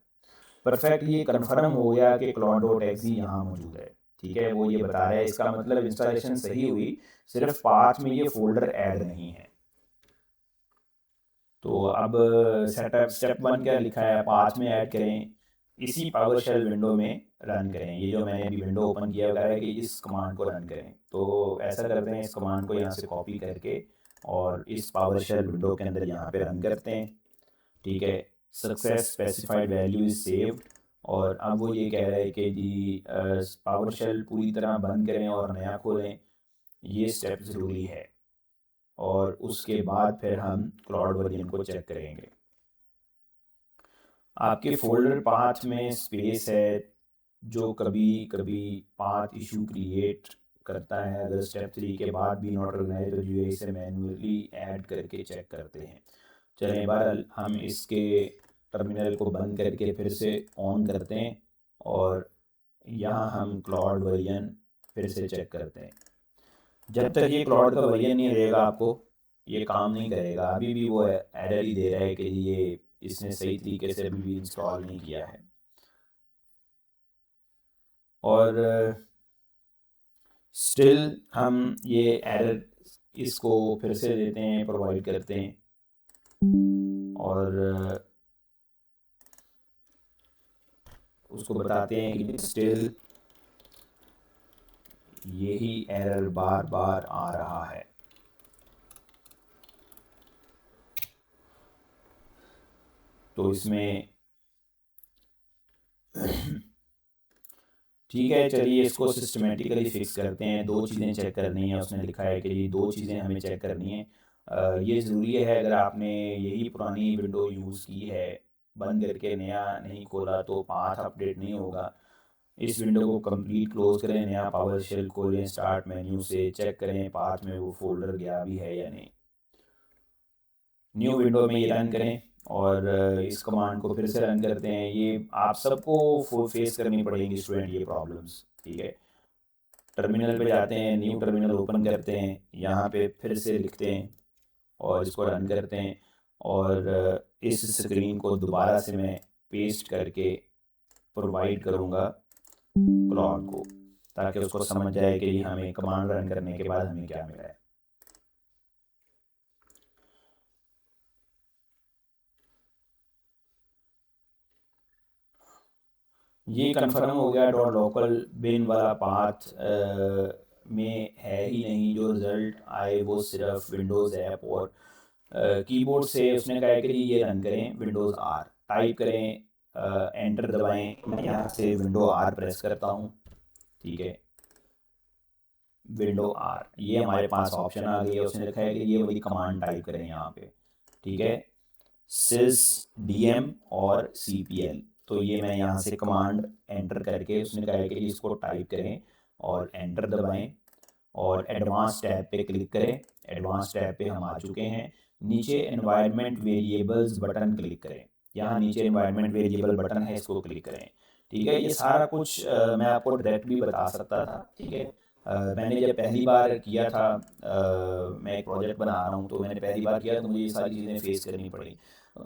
परफेक्ट, ये कन्फर्म हो गया कि क्लाउड डॉट एक्सी यहाँ मौजूद है। ठीक है, वो ये बता रहा है, इसका मतलब इंस्टॉलेशन सही हुई, सिर्फ पाथ में ये फोल्डर ऐड नहीं है। तो अब सेटअप स्टेप 1 क्या लिखा है, पाथ में ऐड करें, इसी पावर शेल विंडो में रन करें। ये जो मैंने अभी विंडो ओपन किया हुआ है कि इस कमांड को रन करें, तो ऐसा करते हैं, इस कमांड को यहाँ से कॉपी करके और इस पावर शेल विंडो के अंदर यहाँ पे रन करते हैं। ठीक है, success specified value is saved. और अब वो ये कह रहा है कि जी पावर शेल पूरी तरह बंद करें और नया खोलें, ये स्टेप ज़रूरी है। और उसके बाद फिर हम क्लाउड वर्जन को चेक करेंगे। आपके फोल्डर पाथ में स्पेस है जो कभी कभी पाथ इशू क्रिएट करता है। अगर स्टेप 3 के बाद भी नॉट ऑर्गेनाइज तो जो इसे मैन्युअली ऐड करके चेक करते हैं। चलें, बहरहाल हम इसके टर्मिनल को बंद करके फिर से ऑन करते हैं और यहाँ हम क्लाउड वर्जन फिर से चेक करते हैं। जब तक ये क्लाउड का वर्जन नहीं रहेगा आपको ये काम नहीं करेगा। अभी भी वो एरर ही दे रहा है कि ये इसने सही तरीके से अभी भी इंस्टॉल नहीं किया है। और स्टिल हम ये एरर इसको फिर से देते हैं, प्रोवाइड करते हैं और उसको बताते हैं कि स्टिल यही एरर बार बार आ रहा है। तो इसमें ठीक है, चलिए इसको सिस्टमेटिकली फिक्स करते हैं। दो चीज़ें चेक करनी है, उसने लिखा है कि ये दो चीज़ें हमें चेक करनी है। ये ज़रूरी है, अगर आपने यही पुरानी विंडो यूज़ की है, बंद करके नया नहीं खोला तो पाथ अपडेट नहीं होगा। इस विंडो को कंप्लीट क्लोज करें, नया पावर शेल खोलें, स्टार्ट मेन्यू से चेक करें पाथ में वो फोल्डर गया भी है या नहीं। न्यू विंडो में ये रन करें और इस कमांड को फिर से रन करते हैं। ये आप सबको फेस करनी पड़ेगी स्टूडेंट, ये प्रॉब्लम्स। ठीक है, टर्मिनल पे जाते हैं, न्यू टर्मिनल ओपन करते हैं, यहाँ पे फिर से लिखते हैं और इसको रन करते हैं और इस स्क्रीन को दोबारा से मैं पेस्ट करके प्रोवाइड करूँगा क्लॉड को, ताकि उसको समझ जाए कि हमें कमांड रन करने के बाद हमें क्या मिला है। ये कंफर्म हो गया डॉट लोकल बिन वाला पाथ में है ही नहीं, जो रिज़ल्ट आए वो सिर्फ विंडोज़ ऐप और कीबोर्ड से उसने कहा है कि ये रन करें विंडोज़ आर, टाइप करें, एंटर दबाएं। मैं यहाँ से विंडो आर प्रेस करता हूँ, ठीक है, विंडो आर, ये हमारे पास ऑप्शन आ गई है। उसने लिखा है कि ये वाली कमांड टाइप करें यहाँ पे, ठीक है, sys dm और cpl। तो ये मैं यहाँ से कमांड एंटर करके, उसने कहा है कि इसको टाइप करें और एंटर दबाएं और एडवांस टैब पे क्लिक करें। एडवांस टैब पे हम आ चुके हैं। नीचे एनवायरनमेंट वेरिएबल्स बटन क्लिक करें, यहाँ नीचे एनवायरनमेंट वेरिएबल बटन है, इसको क्लिक करें, ठीक है। ये सारा कुछ मैं आपको डायरेक्ट भी बता सकता था, ठीक है। मैंने जब पहली बार किया था, मैं एक प्रोजेक्ट बना रहा हूँ, तो मैंने पहली बार किया तो मुझे ये सारी चीज़ें फेस करनी पड़ी।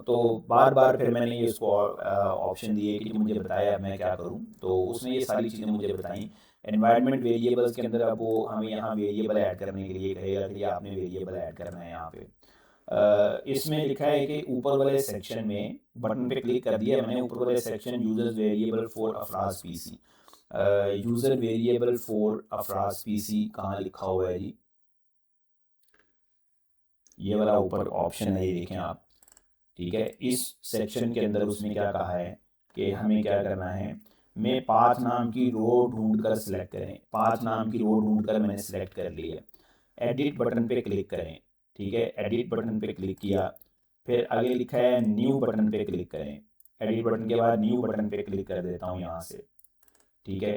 तो बार बार फिर मैंने ये उसको ऑप्शन दिए कि मुझे बताया अब मैं क्या करूँ, तो उसने ये सारी चीज़ें मुझे बताई। एनवायरनमेंट वेरिएबल्स के अंदर अब वो हमें यहाँ वेरिएबल ऐड करने के लिए कहेगा कि आपने वेरिएबल ऐड करना है यहाँ पे। इसमें लिखा है कि ऊपर वाले सेक्शन में बटन पे क्लिक कर दिया मैंने, ऊपर वाले section users variable for Afraz PC, user variable for Afraz PC कहाँ लिखा हुआ है जी, ये वाला ऊपर ऑप्शन है, ये देखें आप, ठीक है। इस सेक्शन के अंदर उसने क्या कहा है कि हमें क्या करना है, मैं पाथ नाम की रो ढूंढ कर सिलेक्ट करें, पाथ नाम की रो ढूंढ कर मैंने सिलेक्ट कर ली है। एडिट बटन पे क्लिक करें, ठीक है, एडिट बटन पे क्लिक किया, फिर आगे लिखा है न्यू बटन पे क्लिक करें। एडिट बटन के बाद न्यू बटन पे क्लिक कर देता हूँ यहाँ से, ठीक है।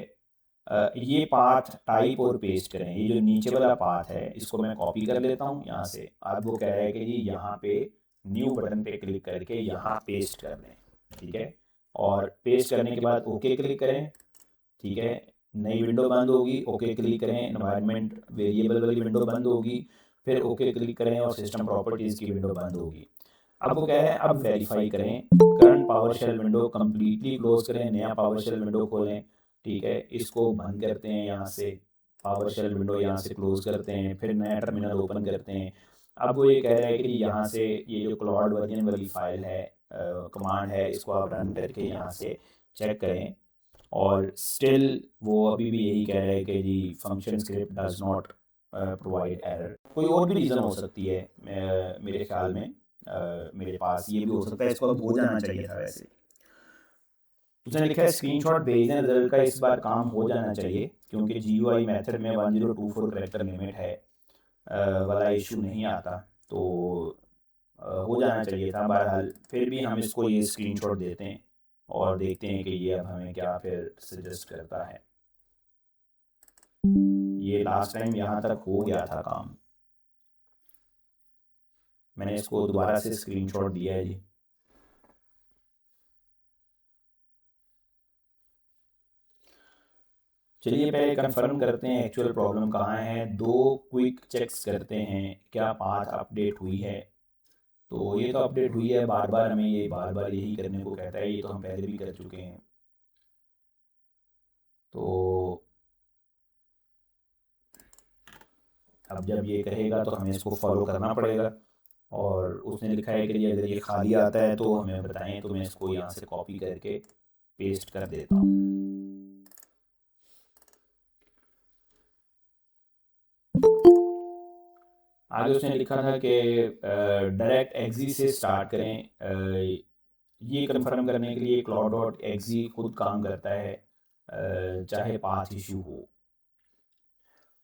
ये पाथ टाइप और पेस्ट करें, ये जो नीचे वाला पाथ है इसको मैं कॉपी कर लेता हूँ यहाँ से। अब वो कह रहा है कि जी यहाँ पे न्यू बटन पे क्लिक करके यहाँ पेस्ट कर दें, ठीक है, और पेस्ट करने के बाद ओके क्लिक करें, ठीक है, नई विंडो बंद होगी, ओके क्लिक करें, एनवायरनमेंट वेरिएबल वाली विंडो बंद होगी, फिर ओके क्लिक करें और सिस्टम प्रॉपर्टीज़ की विंडो बंद होगी। अब वो कह रहे हैं अब वेरीफाई करें, current power shell window completely close करें, नया पावर शेल विंडो खोलें, ठीक है, इसको बंद करते हैं यहाँ से, पावर शेल विंडो यहाँ से क्लोज करते हैं, फिर नया टर्मिनल ओपन करते हैं। अब वो ये कह रहा है कि यहाँ से ये जो क्लाउड वर्जन वाली फाइल है, कमांड है, इसको आप रन करके यहाँ से चेक करें, और स्टिल वो अभी भी यही कह रहा है कि जी function script does not provide error. कोई और भी रीज़न हो सकती है मेरे ख्याल में, मेरे पास ये भी हो सकता है, इसको अब हो जाना चाहिए था वैसे। उसने लिखा है स्क्रीनशॉट भेज दें रिजल्ट का, इस बार काम हो जाना चाहिए क्योंकि GUI मेथड में 1024 करेक्टर लिमिट है वाला इशू नहीं आता, तो हो जाना चाहिए था। बहरहाल फिर भी हम इसको ये स्क्रीनशॉट देते हैं और देखते हैं कि ये अब हमें क्या फिर सजेस्ट करता है। ये लास्ट टाइम यहाँ तक हो गया था काम, मैंने इसको दोबारा से स्क्रीनशॉट दिया है जी। चलिए पहले कंफर्म करते हैं एक्चुअल प्रॉब्लम कहाँ है, दो क्विक चेक्स करते हैं, क्या पाथ अपडेट हुई है। तो ये तो अपडेट हुई है, बार बार हमें ये बार बार यही करने को कहता है, ये तो हम पहले भी कर चुके हैं। तो अब जब ये कहेगा तो हमें इसको फॉलो करना पड़ेगा, और उसने लिखा है कि अगर ये खाली आता है तो हमें बताएं, तो मैं इसको यहाँ से कॉपी करके पेस्ट कर देता हूँ। आगे उसने लिखा था कि डायरेक्ट एग्जी से स्टार्ट करें, ये कंफर्म करने के लिए क्लाउड डॉट एग्जी खुद काम करता है चाहे पाथ इशू हो।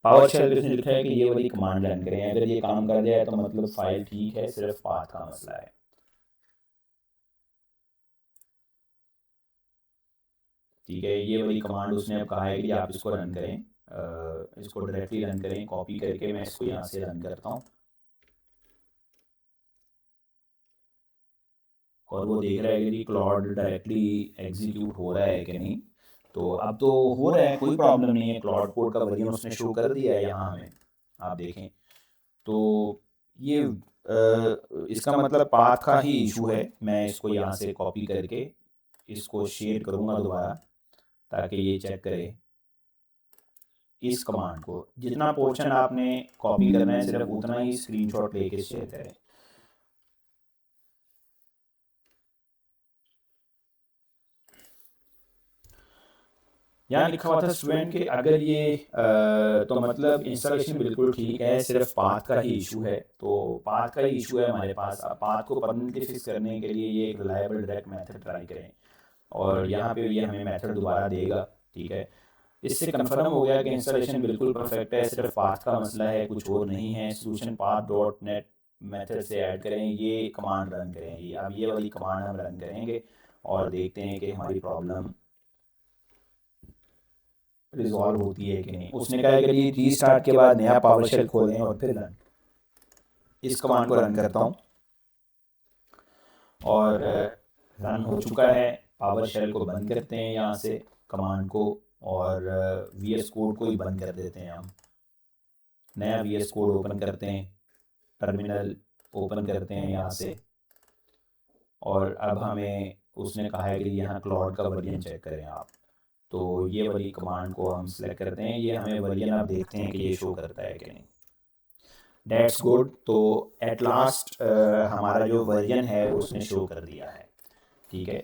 पावर शेल पे उसने लिखा है कि ये वाली कमांड रन करें, अगर ये काम कर जाए तो मतलब फाइल ठीक है, सिर्फ पाथ का मसला है, ठीक है। ये वाली कमांड उसने अब कहा है कि आप इसको रन करें, इसको डायरेक्टली रन करें, कॉपी करके मैं इसको यहाँ से रन करता हूँ, और वो देख रहा है कि क्लाउड डायरेक्टली एग्जीक्यूट हो रहा है कि नहीं। तो अब तो हो रहा है, कोई प्रॉब्लम नहीं है, क्लाउड कोड का वर्जन उसने शो कर दिया है यहाँ हमें, आप देखें। तो ये इसका मतलब पाथ का ही इशू है, मैं इसको यहाँ से कॉपी करके इसको शेयर करूँगा दोबारा ताकि ये चेक करे इस कमांड को। जितना पोर्शन आपने कॉपी करना है सिर्फ उतना ही स्क्रीनशॉट लेके शेयर करें। यहाँ लिखा हुआ था स्टूडेंट कि अगर ये तो मतलब इंस्टॉलेशन बिल्कुल ठीक है, सिर्फ पाथ का ही इशू है। तो पाथ का ही इशू है हमारे पास। अब पाथ को परमानेंटली फिक्स करने के लिए ये एक रिलायबल डायरेक्ट मेथड ट्राई करें और यहाँ पे ये हमें मेथड दोबारा देगा। ठीक है, इससे कंफर्म हो गया कि इंस्टॉलेशन बिल्कुल परफेक्ट है, सिर्फ पाथ का मसला है, कुछ और नहीं है। solution path.net मेथड से ऐड करें, ये कमांड रन करें। अब ये वाली कमांड हम रन करेंगे और देखते हैं कि हमारी प्रॉब्लम रिजॉल्व होती है कि नहीं। उसने कहा कि जी रीस्टार्ट के बाद नया पावर शेल खोलें और फिर रन। इस कमांड को रन करता हूँ और रन हो चुका है। पावर शेल को बंद करते हैं यहाँ से कमांड को और VS कोड को ही बंद कर देते हैं। हम नया VS कोड ओपन करते हैं, टर्मिनल ओपन करते हैं यहाँ से और अब हमें उसने कहा है कि यहाँ क्लाउड का वर्जन चेक करें आप। तो ये वाली कमांड को हम सेलेक्ट करते हैं। ये हमें वर्जन आप देखते हैं कि ये शो करता है कि नहीं। That's good. तो एट लास्ट हमारा जो वर्जन है उसने शो कर दिया है। ठीक है,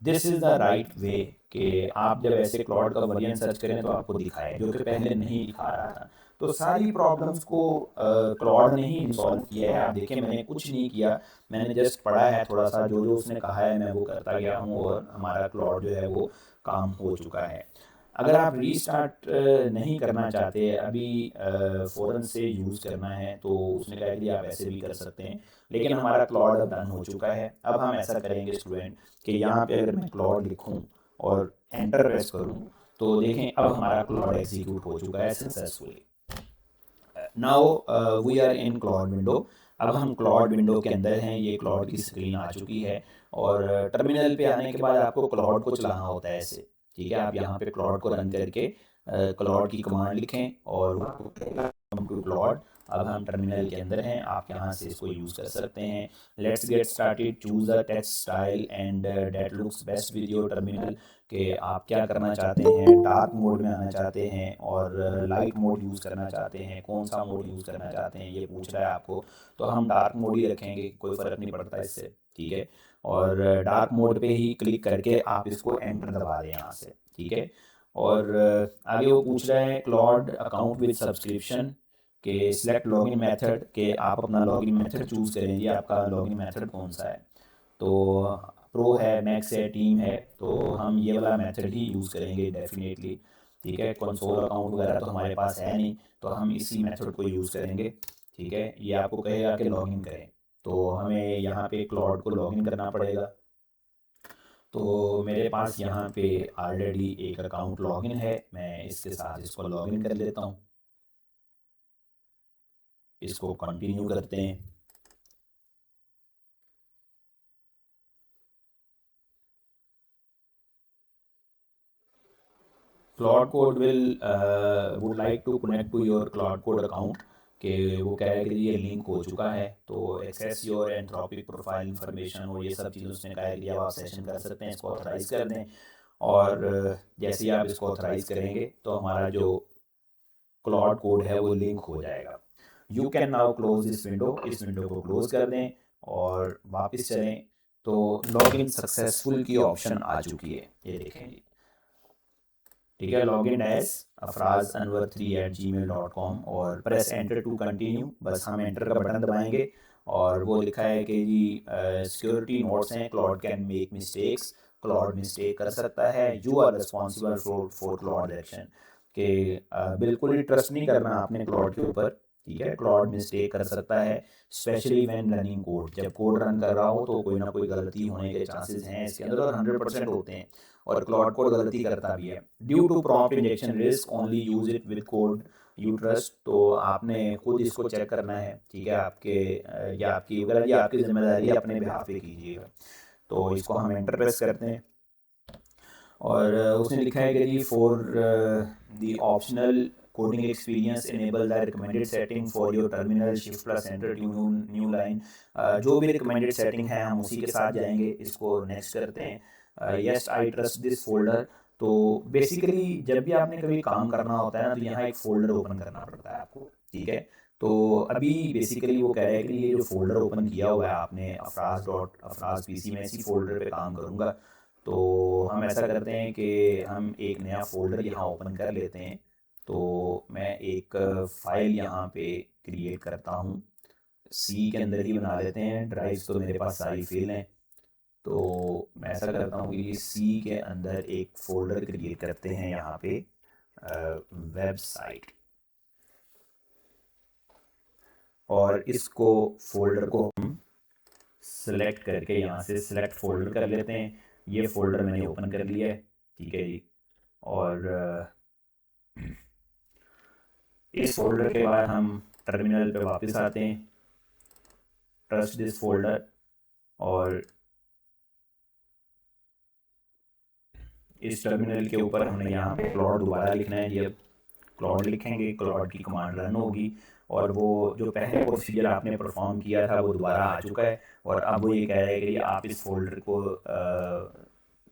this is the right way कि आप जब ऐसे क्लाउड का वर्जन सर्च करें तो आपको दिखाए, जो कि पहले नहीं दिखा रहा था। तो सारी प्रॉब्लम्स को क्लाउड ने ही सॉल्व किया है। आप देखें मैंने कुछ नहीं किया, मैंने जस्ट पढ़ा है थोड़ा सा, जो जो उसने कहा है मैं वो करता गया हूँ और हमारा क्लाउड जो है वो काम हो चुका है। अगर आप रीस्टार्ट नहीं करना चाहते, अभी फ़ौरन से यूज़ करना है, तो उसने कहा कि आप ऐसे भी कर सकते हैं। लेकिन हमारा क्लाउड अब रन हो चुका है। अब हम ऐसा करेंगे स्टूडेंट कि यहाँ पे अगर मैं क्लाउड लिखूँ और एंटर प्रेस करूँ तो देखें अब हमारा क्लाउड एग्जीक्यूट हो चुका है successfully. Now we are in Claude window. अब हम क्लाउड विंडो के अंदर हैं, ये क्लाउड की स्क्रीन आ चुकी है और टर्मिनल पे आने के बाद आपको क्लाउड को चलाना होता है ऐसे। ठीक है, आप यहाँ पे क्लाउड को रन करके क्लाउड की कमांड लिखें और कम टू क्लाउड। अब हम टर्मिनल के अंदर हैं, आप यहाँ से इसको यूज़ कर सकते हैं। Let's get started, choose the text style and that looks best with your terminal. कि आप क्या करना चाहते हैं, डार्क मोड में आना चाहते हैं और लाइट मोड यूज़ करना चाहते हैं, कौन सा मोड यूज़ करना चाहते हैं ये पूछ रहा है आपको। तो हम डार्क मोड ही रखेंगे, कोई फ़र्क नहीं पड़ता इससे। ठीक है, और डार्क मोड पे ही क्लिक करके आप इसको एंटर दबा दें यहाँ से। ठीक है, और आगे वो पूछ रहा है क्लाउड अकाउंट विद सब्सक्रिप्शन के सिलेक्ट लॉगिन मेथड, के आप अपना लॉगिन मेथड चूज़ करें। जी आपका लॉगिन मेथड कौन सा है, तो प्रो है, मैक्स है, टीम है, तो हम ये वाला मेथड ही यूज़ करेंगे डेफिनेटली। ठीक है, कंसोल अकाउंट वगैरह तो हमारे पास है नहीं, तो हम इसी मेथड को यूज़ करेंगे। ठीक है, ये आपको कहेगा कि लॉगिन करें, तो हमें यहाँ पे क्लाउड को लॉगिन करना पड़ेगा। तो मेरे पास यहाँ पे ऑलरेडी एक अकाउंट लॉगिन है, मैं इसके साथ इसको लॉगिन कर लेता हूँ। इसको कंटिन्यू करते हैं। Claude code will would like to connect to your Claude code account, कि वो कह रहा है कि ये लिंक हो चुका है। तो access your Anthropic profile information और ये सब चीज़ें उसने कहा है कि अब आप सेशन कर सकते हैं, इसको ऑथराइज़ कर दें। और जैसे ही आप इसको ऑथराइज़ करेंगे तो हमारा जो क्लाउड कोड है वो लिंक हो जाएगा। You can now close this window, इस विंडो को क्लोज कर दें और वापस चलें। तो लॉगिन सक्सेसफुल की ऑप्शन आ चुकी है, ये देखें जी। ठीक है, लॉगिन एज afrazanwar3@gmail.com और प्रेस एंटर टू कंटिन्यू। बस हम एंटर का बटन दबाएंगे और वो लिखा है कि जी सिक्योरिटी नोट्स हैं, Claude can make mistakes, Claude mistake कर सकता है, you are responsible for Claude action. कि बिल्कुल ही ट्रस्ट नहीं करना आपने क्लाउड के ऊपर। ठीक है, क्लाउड मिस्टेक कर सकता है, स्पेशली व्हेन रनिंग कोड। जब कोड रन कर रहा हो तो कोई ना कोई गलती होने के चांसेस हैं इसके अंदर, और 100% होते हैं, और क्लाउड कोड गलती करता भी है। Due to prompt injection risk only use it with code you trust. तो आपने खुद इसको चेक करना है। ठीक है, आपके या आपकी वगैरह ये आपकी जिम्मेदारी अपने बिहाफ पे कीजिएगा। तो इसको हम एंटर प्रेस करते हैं और उसने लिखा है कि जी for the optional coding experience enable the recommended setting for your terminal shift plus enter to new line. जो भी रिकमेंडेड सेटिंग है हम उसी के साथ जाएंगे। इसको नेक्स्ट करते हैं। Yes I trust this folder. तो बेसिकली जब भी आपने कभी काम करना होता है ना, तो यहाँ एक फ़ोल्डर ओपन करना पड़ता है आपको, ठीक है। तो अभी बेसिकली वो कह रहा है कि ये जो फ़ोल्डर ओपन किया हुआ है आपने अफराज पीसी में, इसी फ़ोल्डर पे काम करूँगा। तो हम ऐसा करते हैं कि हम एक नया फ़ोल्डर यहाँ ओपन कर लेते हैं। तो मैं एक फ़ाइल यहाँ पे क्रिएट करता हूँ, सी के अंदर ही बना लेते हैं, ड्राइव्स तो मेरे पास सारी फिल हैं। तो मैं ऐसा करता हूँ कि सी के अंदर एक फ़ोल्डर क्रिएट करते हैं यहाँ पे, वेबसाइट, और इसको फ़ोल्डर को हम सेलेक्ट करके यहाँ से सेलेक्ट फ़ोल्डर कर लेते हैं। ये फ़ोल्डर मैंने ओपन कर लिया है, ठीक है जी। और इस फोल्डर के बाद हम टर्मिनल पे वापस आते हैं, ट्रस्ट दिस फोल्डर, और इस टर्मिनल के ऊपर हमने यहाँ पे क्लॉड दोबारा लिखना है जी। अब क्लॉड लिखेंगे, क्लॉड की कमांड रन होगी, और वो जो पहले प्रोसीजर आपने परफॉर्म किया था वो दोबारा आ चुका है। और अब वो ये कह रहा है कि आप इस फोल्डर को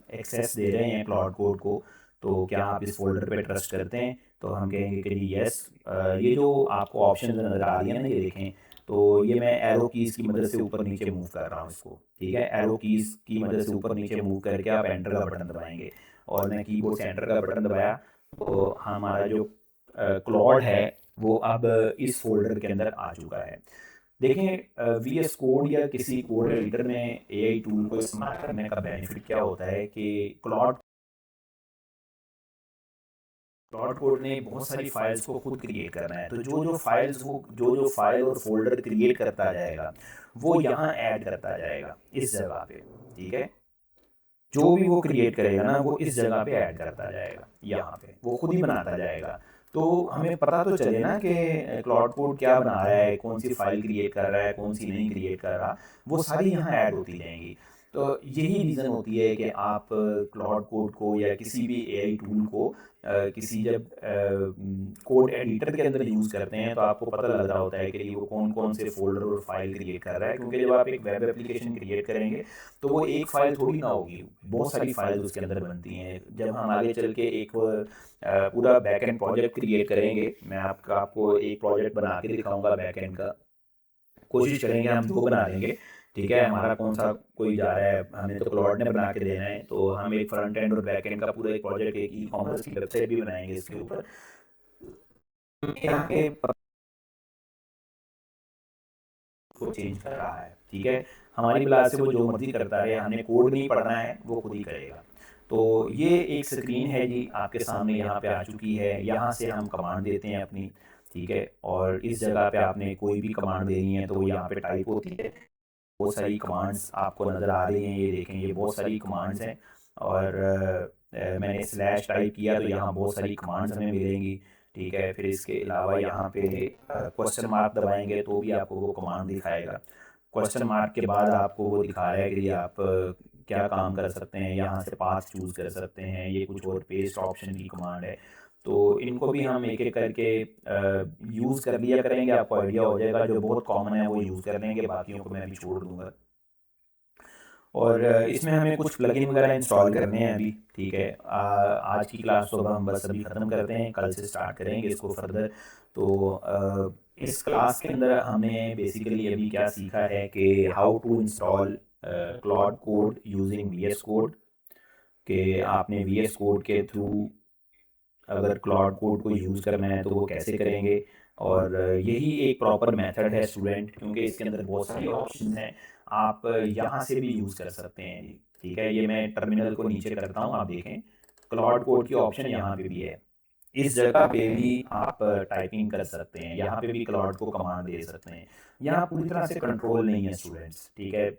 एक्सेस दे रहे हैं क्लाउड कोड को, तो क्या आप इस फोल्डर पे ट्रस्ट करते हैं? तो हम कहेंगे कि जी यस। ये जो आपको ऑप्शन नज़र आ रही है ना, ये देखें, तो ये मैं एरो कीज़ की मदद से ऊपर नीचे मूव कर रहा हूँ इसको, ठीक है। एरो कीज़ की मदद से ऊपर नीचे मूव करके आप एंटर का बटन दबाएंगे, और मैं कीबोर्ड से एंटर का बटन दबाया, तो हमारा जो क्लॉड है वो अब इस फोल्डर के अंदर आ चुका है। देखें, वी एस कोड या किसी कोड एडिटर में एआई टूल को इस्तेमाल करने का बेनिफिट क्या होता है कि क्लॉड क्लॉड कोड ने बहुत सारी फाइल्स को खुद क्रिएट करना है। तो जो जो फाइल और फोल्डर क्रिएट करता जाएगा वो यहाँ ऐड करता जाएगा इस जगह पे, ठीक है। जो भी वो क्रिएट करेगा ना, वो इस जगह पे ऐड करता जाएगा, यहाँ पे वो खुद ही बनाता जाएगा। तो हमें पता तो चले ना कि क्लाउड कोड क्या बना रहा है, कौन सी फाइल क्रिएट कर रहा है, कौन सी नहीं क्रिएट कर रहा, वो सारी यहाँ ऐड होती जाएंगी। तो यही रीज़न होती है कि आप क्लाउड कोड को या किसी भी एआई टूल को किसी जब कोड एडिटर के अंदर यूज़ करते हैं, तो आपको पता लग रहा होता है कि वो कौन कौन से फोल्डर और फाइल क्रिएट कर रहा है। क्योंकि जब आप एक वेब एप्लीकेशन क्रिएट करेंगे, तो वो एक फ़ाइल थोड़ी ना होगी, बहुत सारी फाइल्स उसके अंदर बनती हैं। जब हम आगे चल के एक पूरा बैकएंड प्रोजेक्ट क्रिएट करेंगे, मैं आपको एक प्रोजेक्ट बना के दिखाऊंगा बैकएंड का, कोशिश करेंगे हम 2 बना लेंगे, ठीक है। हमारा कौन सा कोई जा रहा है, हमें तो क्लॉड ने बना के देना है, तो हम एक फ्रंट एंड और बैक एंड का पूरा एक प्रोजेक्ट, एक ई कॉमर्स की वेबसाइट भी बनाएंगे इसके ऊपर। यहाँ पे को चेंज कर रहा है, ठीक है। हमारी क्लास से वो जो मर्जी करता है, हमने कोड नहीं पढ़ना है, वो खुद ही करेगा। तो ये एक स्क्रीन है जी आपके सामने यहाँ पे आ चुकी है। यहाँ से हम कमांड देते हैं अपनी, ठीक है। और इस जगह पे आपने कोई भी कमांड देनी है तो वो यहाँ पे टाइप होती है। बहुत सारी कमांड्स आपको नज़र आ रही हैं, ये देखें, ये बहुत सारी कमांड्स हैं। और मैंने स्लैश टाइप किया तो यहाँ बहुत सारी कमांड्स हमें मिलेंगी, ठीक है। फिर इसके अलावा यहाँ पे क्वेश्चन मार्क दबाएंगे तो भी आपको वो कमांड दिखाएगा। क्वेश्चन मार्क के बाद आपको वो दिखा रहा है कि आप क्या काम कर सकते हैं। यहाँ से पाथ चूज़ कर सकते हैं, ये कुछ और पेस्ट ऑप्शन की कमांड है। तो इनको भी हम एक एक करके यूज़ कर लिया करेंगे, आपको आइडिया हो जाएगा। जो बहुत कॉमन है वो यूज़ कर लेंगे, बाकियों को मैं अभी छोड़ दूंगा। और इसमें हमें कुछ प्लगइन वगैरह इंस्टॉल करने हैं अभी, ठीक है। आज की क्लास तो हम बस अभी ख़त्म करते हैं, कल से स्टार्ट करेंगे इसको फर्दर। तो इस क्लास के अंदर हमने बेसिकली अभी क्या सीखा है कि how to install Claude code using V S code, कि आपने वी एस कोड के थ्रू अगर क्लाउड कोड को यूज़ करना है तो वो कैसे करेंगे। और यही एक प्रॉपर मेथड है स्टूडेंट, क्योंकि इसके अंदर बहुत सारी ऑप्शन हैं, आप यहाँ से भी यूज़ कर सकते हैं जी, ठीक है। ये मैं टर्मिनल को नीचे करता हूँ, आप देखें क्लाउड कोड की ऑप्शन यहाँ पे भी है। इस जगह पे भी आप टाइपिंग कर सकते हैं, यहाँ पे भी क्लाउड को कमांड दे सकते हैं। यहाँ पूरी तरह से कंट्रोल नहीं है स्टूडेंट्स, ठीक है।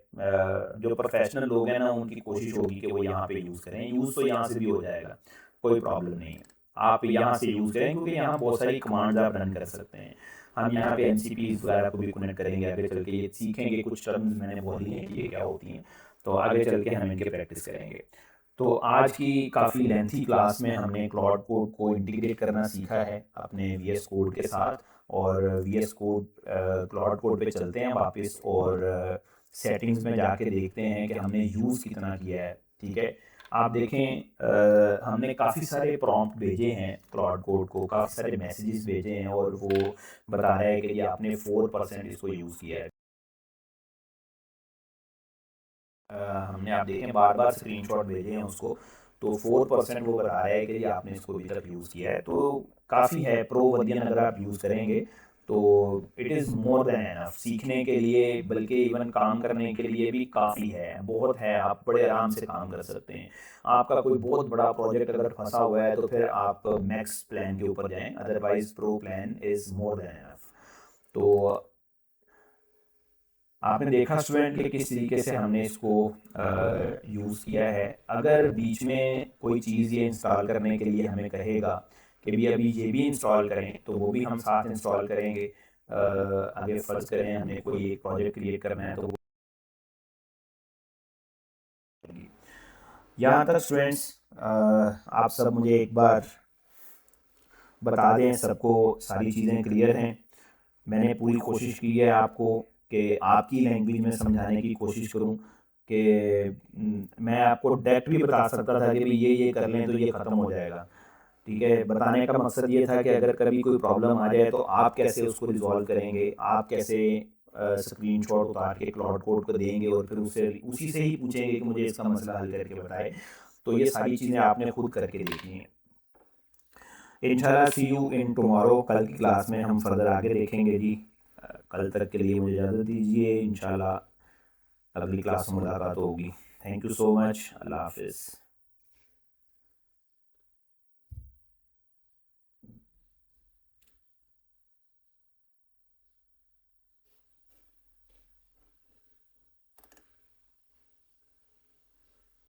जो प्रोफेशनल लोग हैं ना, उनकी कोशिश होगी कि वो यहाँ पे यूज़ करें। यूज़ तो यहाँ से भी हो जाएगा, कोई प्रॉब्लम नहीं है। आप यहाँ से यूज़ करें, क्योंकि यहाँ बहुत सारी कमांड्स आप रन कर सकते हैं। हम यहाँ पे एमसीपीज़ वगैरह को भी कनेक्ट करेंगे, आगे चल के ये सीखेंगे। कुछ टर्म्स मैंने बोल दिए कि ये क्या होती हैं, तो आगे चल के हम इनके प्रैक्टिस करेंगे। तो आज की काफ़ी लेंथी क्लास में हमने क्लाउड कोड को इंटीग्रेट करना सीखा है अपने वी एस कोड के साथ। और we S code cloud code पे चलते हैं वापस, और सेटिंग्स में जाके देखते हैं कि हमने यूज़ कितना किया है, ठीक है। आप देखें हमने काफ़ी सारे प्रॉम्प्ट भेजे हैं क्लाउड कोड को, काफ़ी सारे मैसेजेस भेजे हैं और वो बता रहा है कि ये आपने 4% इसको यूज़ किया है। हमने आप देखें बार बार स्क्रीनशॉट भेजे हैं उसको, तो 4% वो बता रहा है कि ये आपने इसको अभी तक यूज़ किया है, तो काफ़ी है। प्रो वर्जन अगर आप यूज़ करेंगे तो it is more than enough सीखने के लिए, बल्कि इवन काम करने के लिए भी काफ़ी है, बहुत है। आप बड़े आराम से काम कर सकते हैं। आपका कोई बहुत बड़ा प्रोजेक्ट अगर फंसा हुआ है तो फिर आप मैक्स प्लान के ऊपर जाएं, otherwise pro plan is more than enough. तो आपने देखा स्टूडेंट कि किस तरीके से हमने इसको यूज़ किया है। अगर बीच में कोई चीज़ ये इंस्टॉल करने के लिए हमें कहेगा कि भी अभी ये भी इंस्टॉल करें, तो वो भी हम साथ इंस्टॉल करेंगे। आगे फ़र्ज़ करें हमने कोई एक प्रोजेक्ट क्रिएट करना है तो यहाँ तक स्टूडेंट्स आप सब मुझे एक बार बता दें, सबको सारी चीज़ें क्लियर हैं। मैंने पूरी कोशिश की है आपको कि आपकी लैंग्वेज में समझाने की कोशिश करूं कि मैं आपको डायरेक्ट भी बता सकता था कि भाई ये कर लें तो ये ख़त्म हो जाएगा। ठीक है, बताने का मकसद ये था कि अगर कभी कोई प्रॉब्लम आ जाए तो आप कैसे उसको रिजॉल्व करेंगे, आप कैसे स्क्रीनशॉट उतार के क्लाउड कोड को देंगे और फिर उसे उसी से ही पूछेंगे कि मुझे इसका मसला हल करके बताए। तो ये सारी चीज़ें आपने खुद करके देखनी है। इंशाल्लाह सी यू इन टुमारो, कल की क्लास में हम फर्दर आगे देखेंगे जी। कल तक के लिए मुझे इजाज़त दीजिए, इंशाल्लाह अगली क्लास में मुलाकात होगी। थैंक यू सो मच, अल्लाह हाफिज़।